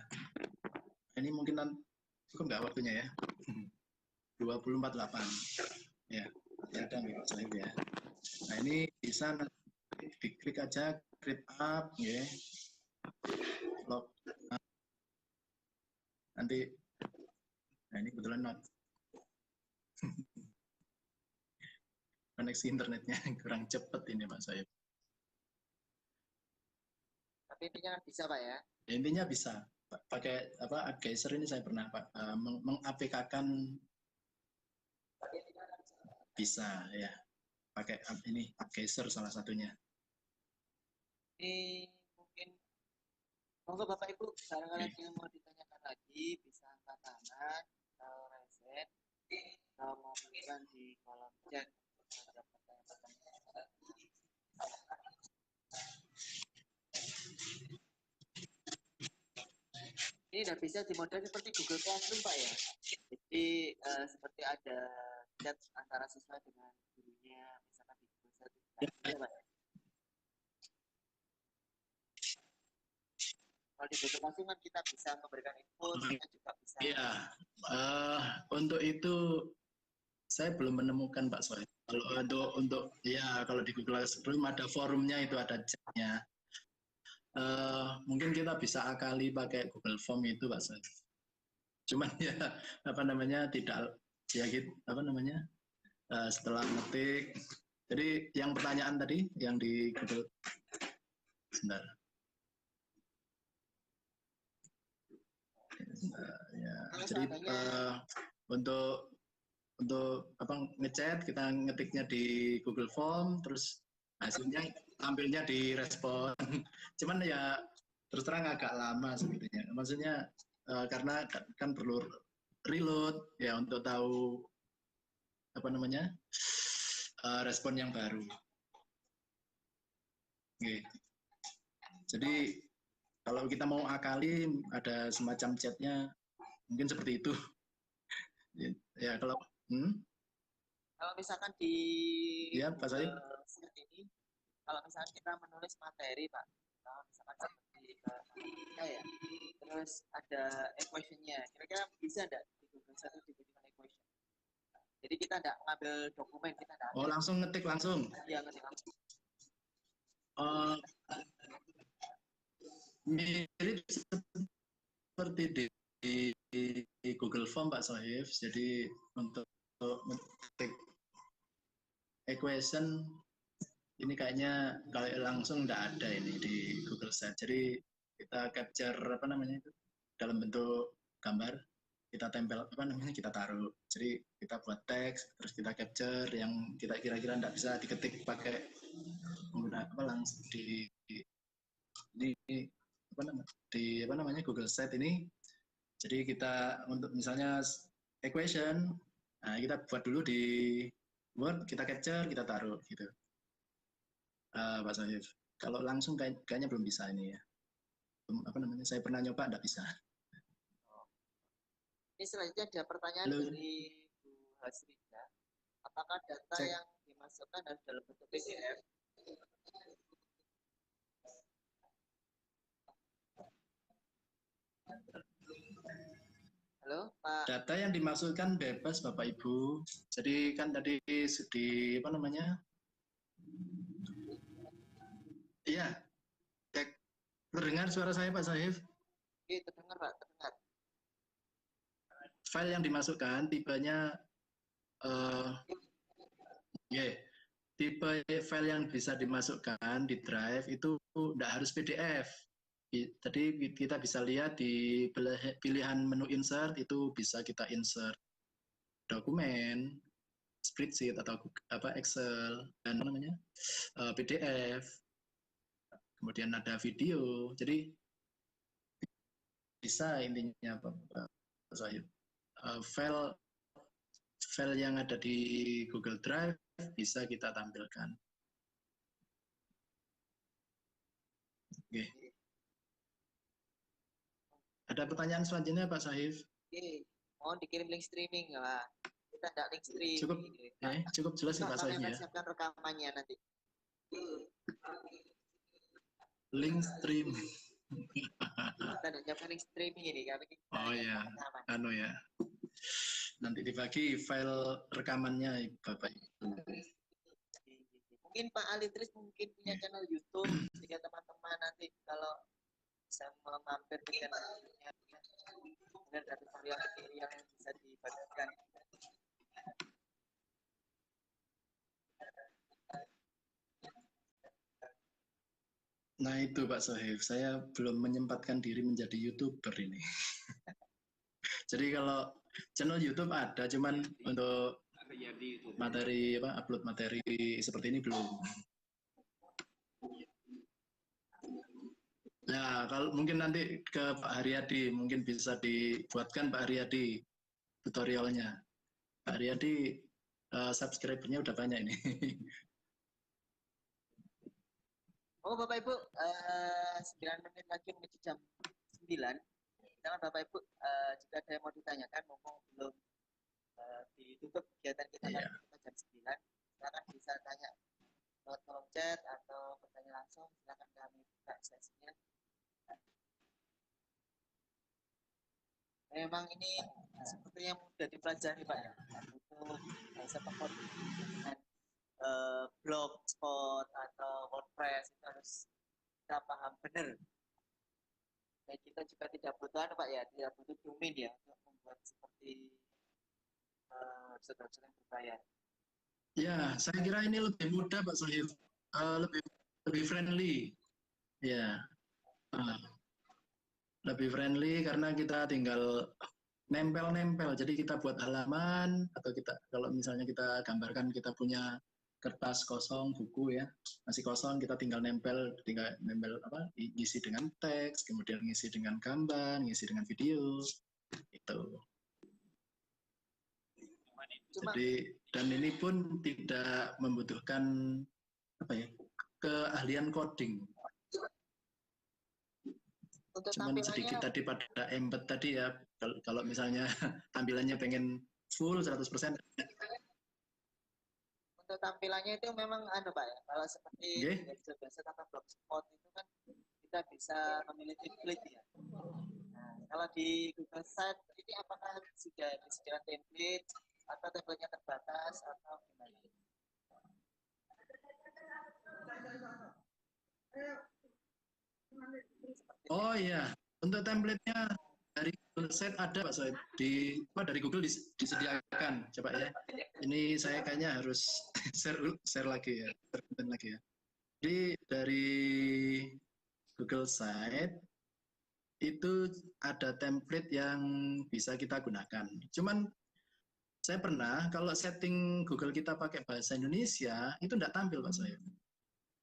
Ini mungkin cukup nggak waktunya ya? 24/8 ya. Ada nggak Mas ya? Nah ini bisa diklik aja Create App ya. Nanti, nah ini kebetulan koneksi internetnya kurang cepat ini Pak Soeb. Tapi intinya bisa Pak ya? Ya, intinya bisa. Pakai AppGeyser ini saya pernah mengapk-kan bisa ya. Pakai ini AppGeyser salah satunya. Ini mungkin monggo Bapak Ibu, barangkali yang mau ditanyakan lagi bisa angkat tangan atau reset atau mau tuliskan di kolom chat ada pertanyaan-pertanyaan. Ini udah bisa dimodel seperti Google Classroom Pak ya. Jadi seperti ada chat antara siswa dengan gurunya misalkan di Google Classroom ya Pak ya. Kalau di Google Classroom kan kita bisa memberikan info, kita juga bisa. Iya, untuk itu saya belum menemukan Pak Soeb. Kalau untuk ya kalau di Google Classroom ada forumnya itu ada chatnya. Mungkin kita bisa akali pakai Google Form itu Pak Soeb. Cuman ya tidak ya gitu setelah ngetik. Jadi yang pertanyaan tadi yang di Google sebentar. Ya, jadi untuk ngechat kita ngetiknya di Google Form terus hasilnya tampilnya di respon. Cuman ya terus terang agak lama sebetulnya. Maksudnya karena kan perlu reload ya untuk tahu respon yang baru. Oke. Jadi kalau kita mau akali ada semacam chatnya mungkin seperti itu. Ya kalau kalau misalkan di ya Pak Said ini kalau misalkan kita menulis materi Pak, kalau misalkan seperti ya, terus ada equation-nya, kira-kira bisa enggak di Google satu dijadikan equation? Jadi kita enggak ngambil dokumen, kita enggak. Oh langsung ngetik langsung? Iya ngetik langsung. Mirip seperti di Google Form Pak Sohif. Jadi untuk ngetik equation ini kayaknya kalau langsung nggak ada ini di Google Set. Jadi kita capture apa namanya itu dalam bentuk gambar, kita tempel apa namanya, kita taruh. Jadi kita buat teks, terus kita capture yang kita kira-kira nggak bisa diketik pakai menggunakan apa langsung di apa namanya Google Set ini. Jadi kita untuk misalnya equation, nah kita buat dulu di Word, kita capture, kita taruh gitu. Pak Sohib, kalau langsung kayaknya belum bisa ini ya. Apa namanya? Saya pernah nyoba, nggak bisa. Ini selanjutnya ada pertanyaan Halo. dari Bu Hasrida. Apakah data Cek. yang dimasukkan harus dalam bentuk PDF? Halo, Pak. Data yang dimaksudkan bebas Bapak Ibu. Jadi kan tadi di apa namanya? Iya. Cek. Terdengar suara saya Pak Sohib? Oke, terdengar Pak, terdengar. File yang dimasukkan tipenya tipe file yang bisa dimasukkan di drive itu tidak harus PDF. Tadi kita bisa lihat di pilihan menu insert itu bisa kita insert dokumen, spreadsheet atau apa Excel dan namanya PDF. Kemudian ada video. Jadi bisa intinya Pak Sohib. File yang ada di Google Drive bisa kita tampilkan. Oke. Ada pertanyaan selanjutnya Pak Sohib? Oke, mohon dikirim link streaming ya. Kita tidak link streaming. Cukup jelas ya Pak Sohib ya. Siapkan rekamannya nanti. Link streaming. Kita tidak siapkan link streaming ini kami. Oh ya, ya. Nanti dibagi file rekamannya Bapak Ibu. Mungkin Pak Alitris mungkin punya channel YouTube, jika teman-teman nanti kalau bisa mampir ke channelnya, kemudian ada tutorial-tutorial yang bisa dibagikan. Nah itu Pak Sohib, saya belum menyempatkan diri menjadi YouTuber ini. Jadi kalau channel YouTube ada, cuman untuk materi upload materi seperti ini belum. Nah, kalau mungkin nanti ke Pak Haryadi mungkin bisa dibuatkan Pak Haryadi tutorialnya. Pak Haryadi subscribernya udah banyak ini. Oh Bapak Ibu, 9 menit lagi menuju jam 9. Silakan Bapak Ibu, jika ada yang mau ditanyakan, mumpung belum ditutup kegiatan kita jam 9, silakan bisa tanya lewat kolom chat atau bertanya langsung, silakan kami buka sesinya. Memang ini seperti yang mudah dipelajari Pak ya, untuk bahasa pengkode dengan Blogspot atau WordPress itu harus kita paham benar. Dan kita juga tidak butuh Pak ya, tidak butuh domain ya untuk membuat seperti website yang berbayar. Ya, saya kira ini lebih mudah Pak Sohib, lebih friendly. Ya, lebih friendly karena kita tinggal nempel-nempel. Jadi kita buat halaman atau kita kalau misalnya kita gambarkan kita punya kertas kosong buku ya masih kosong, kita tinggal nempel apa ngisi dengan teks, kemudian ngisi dengan gambar, ngisi dengan video itu. Jadi dan ini pun tidak membutuhkan apa ya keahlian coding. Cuman sedikit tadi pada embed tadi ya, kalau misalnya tampilannya pengen full 100%. Untuk tampilannya itu memang Pak ya, kalau seperti biasa atau Blogspot itu kan kita bisa memilih template ya. Nah, kalau di Google Site ini apakah sudah disediakan template atau template-nya terbatas atau gimana? Oh iya, untuk template-nya dari Google Site ada Pak Sohib, dari Google disediakan. Coba ya, ini saya kayaknya harus share lagi ya, share lagi ya. Jadi dari Google Site itu ada template yang bisa kita gunakan. Cuman saya pernah kalau setting Google kita pakai bahasa Indonesia itu tidak tampil Pak saya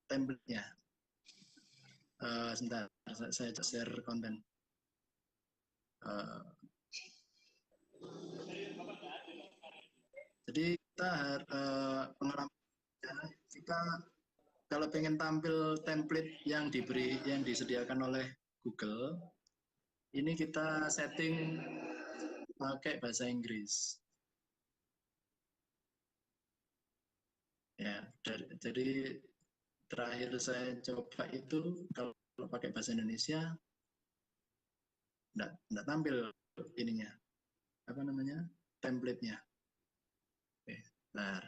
template-nya. Sebentar, saya share konten. Jadi kita pengalaman kita kalau pengen tampil template yang disediakan oleh Google, ini kita setting pakai bahasa Inggris. Ya, jadi terakhir saya coba itu kalau pakai bahasa Indonesia enggak tampil ininya, apa namanya, template-nya. Oke, bentar.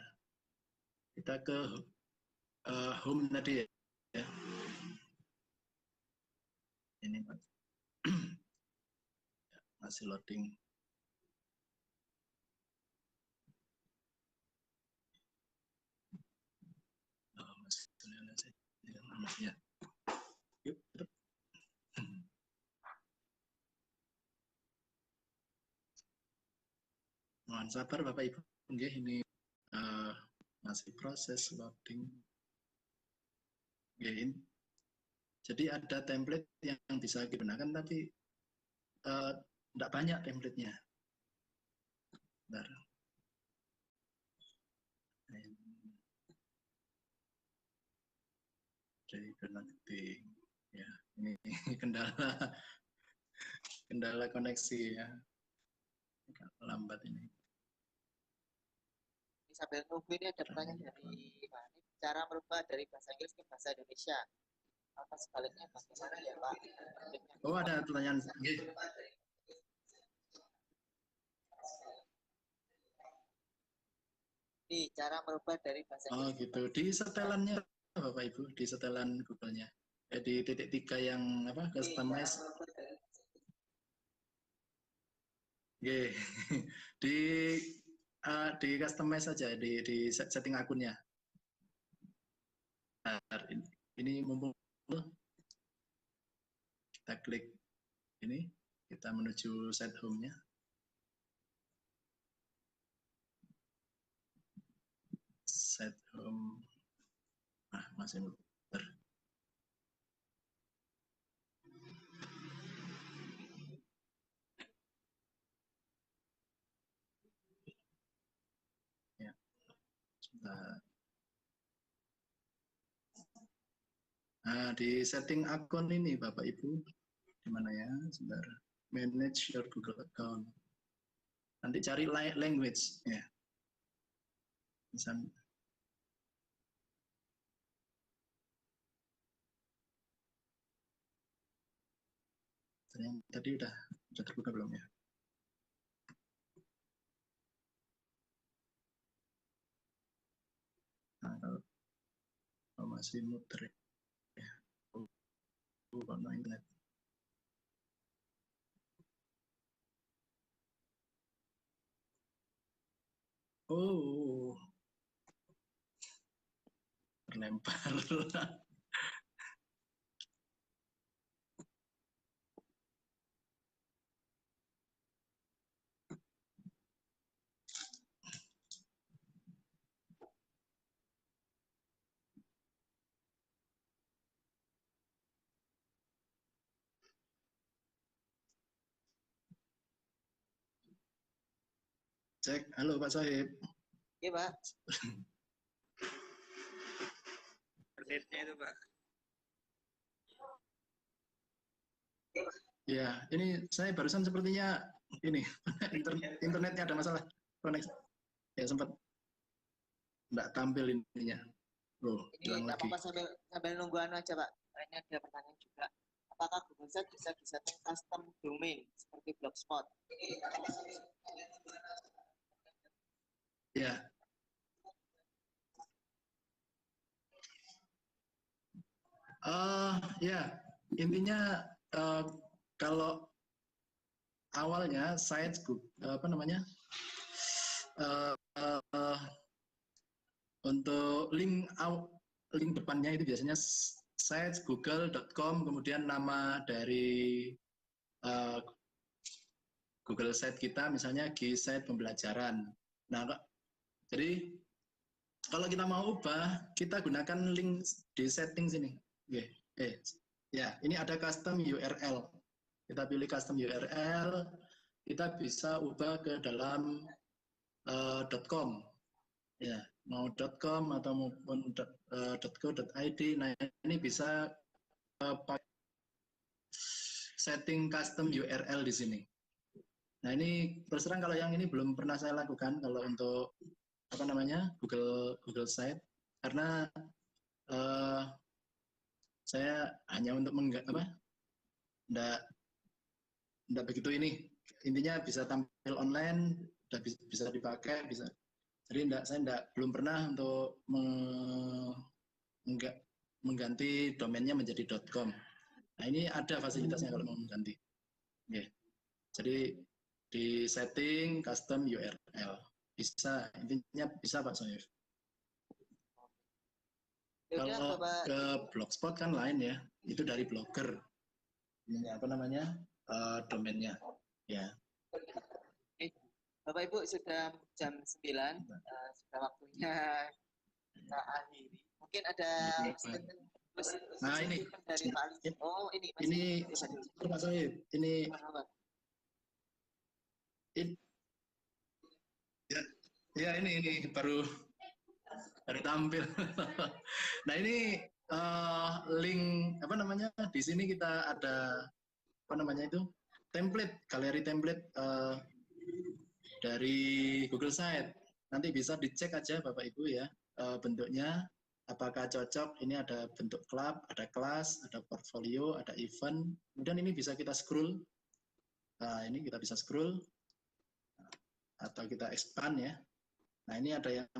Kita ke home tadi ya. Ini Pak. Masih loading. Oh, masih ya. Yuk, tetap. Mohon sabar Bapak Ibu, ini masih proses loading. Jadi ada template yang bisa digunakan, tapi tidak banyak template-nya. Bentar. Jadi connecting, ya ini kendala koneksi ya, lambat ini. Sambil nunggu ini ada pertanyaan dari Pak. Cara merubah dari bahasa Inggris ke bahasa Indonesia. Apa sebaliknya bagaimana ya Pak? Oh ada pertanyaan. Di cara merubah dari bahasa Inggris. Oh gitu. Di setelannya Bapak Ibu, di setelan Google-nya. Di titik 3 yang apa? Customize. Di customize saja, di setting akunnya. Nah, ini mumpung kita klik ini, kita menuju set home-nya. Set home, masih muter. Ya, sudah. Nah, di setting akun ini Bapak Ibu, di mana ya? Sebentar. Manage your Google account. Nanti cari language ya. Misal tadi udah terbuka belum ya? Nah, kalau masih muter ya. Kalau internet. Oh, terlempar. Cek, halo Pak Sohib. Iya Pak. Internetnya itu Pak. Ya, ini saya barusan sepertinya ini internetnya ada masalah koneksi. Ya sempat nggak tampil ininya. Loh, ini nggak apa-apa sambil nunggu aja Pak. Ini ada pertanyaan juga. Apakah Google Site bisa disetting custom domain seperti Blogspot? Ya. Ya, intinya kalau awalnya site apa namanya, untuk link depannya itu biasanya site google.com, kemudian nama dari Google Site kita, misalnya G-Site pembelajaran. Nah, jadi kalau kita mau ubah, kita gunakan link di setting sini. Ya, ini ada custom URL. Kita pilih custom URL, kita bisa ubah ke dalam .com. Ya, mau .com atau maupun .co.id. Nah, ini bisa pakai setting custom URL di sini. Nah, ini terus terang kalau yang ini belum pernah saya lakukan kalau untuk apa namanya Google Site, karena saya hanya untuk enggak begitu ini. Intinya bisa tampil online, bisa dipakai, bisa. Jadi saya belum pernah untuk mengganti domainnya menjadi .com. Nah, ini ada fasilitasnya kalau mau mengganti. Oke. Jadi di setting custom URL bisa, intinya bisa Pak Soif. Kalau ke blogspot kan lain ya, itu dari blogger. Ini apa namanya domainnya, ya. Bapak Ibu sudah jam 9, sudah waktunya kita akhiri. Mungkin ada nah ini dari Pak Ali. Oh ini Pak Soif, ini ya ini baru tampil. Nah, ini link apa namanya, di sini kita ada apa namanya itu galeri template dari Google Site. Nanti bisa dicek aja Bapak Ibu ya, bentuknya apakah cocok. Ini ada bentuk club, ada kelas, ada portfolio, ada event. Kemudian ini bisa kita scroll. Nah, ini kita bisa scroll atau kita expand ya. Nah, ini ada yang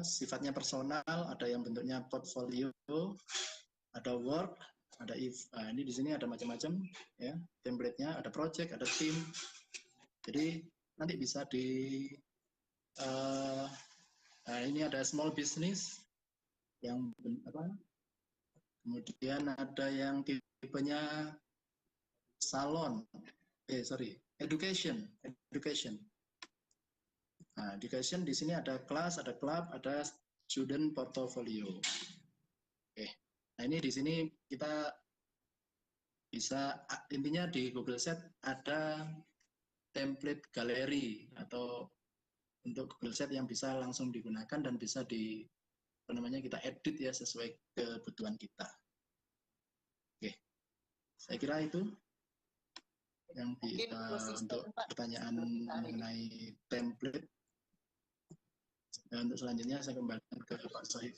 sifatnya personal, ada yang bentuknya portfolio, ada work, ada ini di sini ada macam-macam ya, template-nya, ada project, ada team. Jadi nanti bisa nah, ini ada small business yang kemudian ada yang tipenya salon, education. Nah, education di sini ada kelas, ada club, ada student portfolio. Oke. Nah, ini di sini kita bisa, intinya di Google Site ada template galeri atau untuk Google Site yang bisa langsung digunakan dan bisa kita edit ya sesuai kebutuhan kita. Oke. Saya kira itu yang untuk pertanyaan mengenai template. Dan untuk selanjutnya saya kembalikan ke Pak Sohib.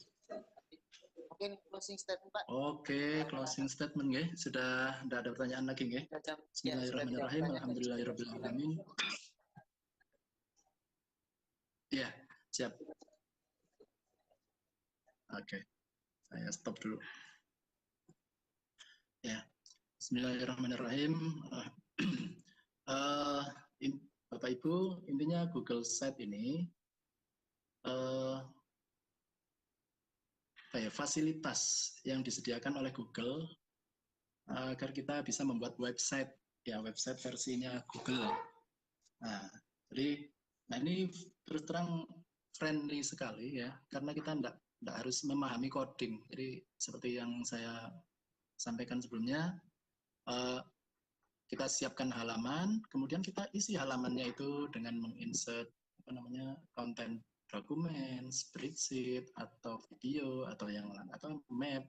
Mungkin closing statement Pak. Oke, closing statement ya. Sudah tidak ada pertanyaan lagi ya. Bismillahirrahmanirrahim. Alhamdulillahirabbil alamin. Ya, siap. Oke. Saya stop dulu. Ya. Bismillahirrahmanirrahim. Bapak Ibu, intinya Google Site ini fasilitas yang disediakan oleh Google agar kita bisa membuat website versinya Google. Nah, jadi ini terus terang friendly sekali ya, karena kita tidak harus memahami coding. Jadi seperti yang saya sampaikan sebelumnya, kita siapkan halaman, kemudian kita isi halamannya itu dengan menginsert konten dokumen, spreadsheet, atau video, atau map,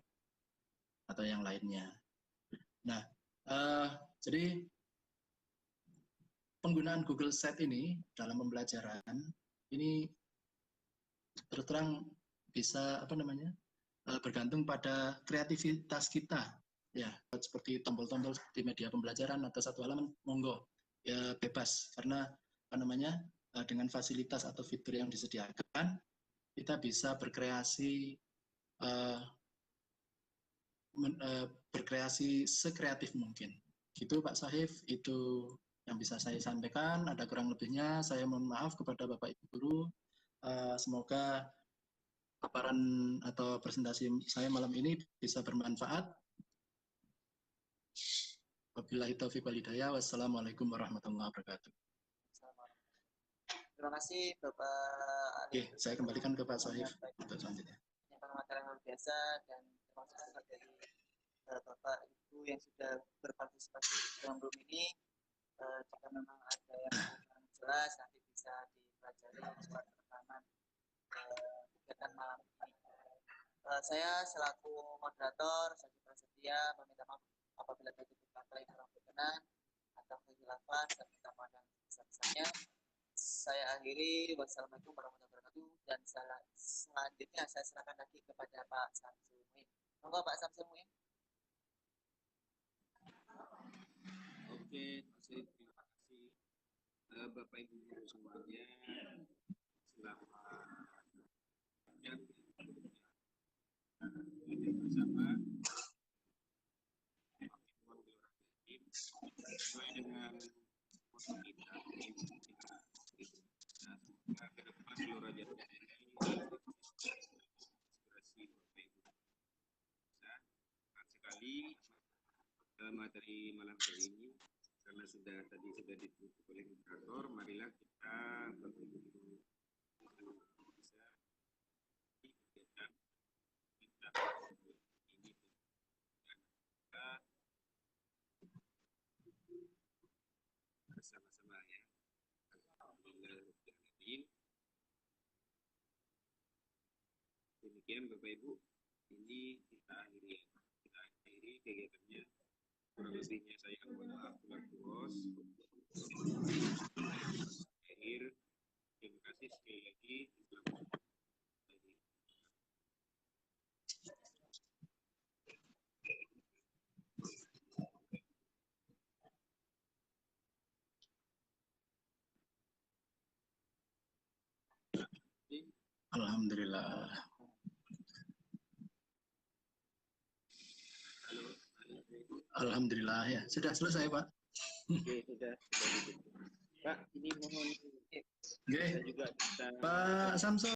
atau yang lainnya. Nah, jadi penggunaan Google Site ini dalam pembelajaran ini terus terang bisa bergantung pada kreativitas kita. Ya, seperti tombol-tombol di media pembelajaran atau satu halaman, monggo ya bebas, karena dengan fasilitas atau fitur yang disediakan, kita bisa berkreasi sekreatif mungkin. Gitu Pak Sahif, itu yang bisa saya sampaikan. Ada kurang lebihnya, saya mohon maaf kepada Bapak Ibu Guru. Semoga paparan atau presentasi saya malam ini bisa bermanfaat. Wabillahi taufiq wal hidayah. Wassalamualaikum warahmatullahi wabarakatuh. Terima kasih Bapak Ali. Oke, saya kembalikan ke Pak Sohib untuk selanjutnya. Penyampaian materi yang luar biasa dan termasuk juga dari Bapak Ibu yang sudah berpartisipasi dalam room ini. Jika memang ada yang kurang jelas nanti bisa dipelajari lewat rekaman kegiatan malam ini. Saya selaku moderator, saya Prasetya meminta maaf apabila ada kata yang kurang berkenan atau kehilafan, saya minta maaf yang sebesar-besarnya. Saya akhiri, wassalamualaikum warahmatullahi wabarakatuh, dan selanjutnya saya serahkan lagi kepada Pak Samsul Muin. Monggo Pak Samsul Muin. Oke, terima kasih Bapak Ibu guru semuanya. Selamat siang bersama. Sesuai dengan foto kita, semoga ke depan seluruh rakyat ini inspirasi Bapak Ibu. Sangat sekali materi malam hari ini karena sudah ditutup oleh moderator, marilah kita bisa kegiatan kita ini dan kita bersama-sama ya. Alhamdulillah. Demikian Bapak Ibu, ini kita akhiri kegiatannya. Kurang lebihnya saya mohon maaf tulos. Akhir, terima kasih sekali lagi. Alhamdulillah. Alhamdulillah ya. Sudah selesai Pak. Oke, sudah. Pak, ini mohon Oke. juga kita Pak Samsul.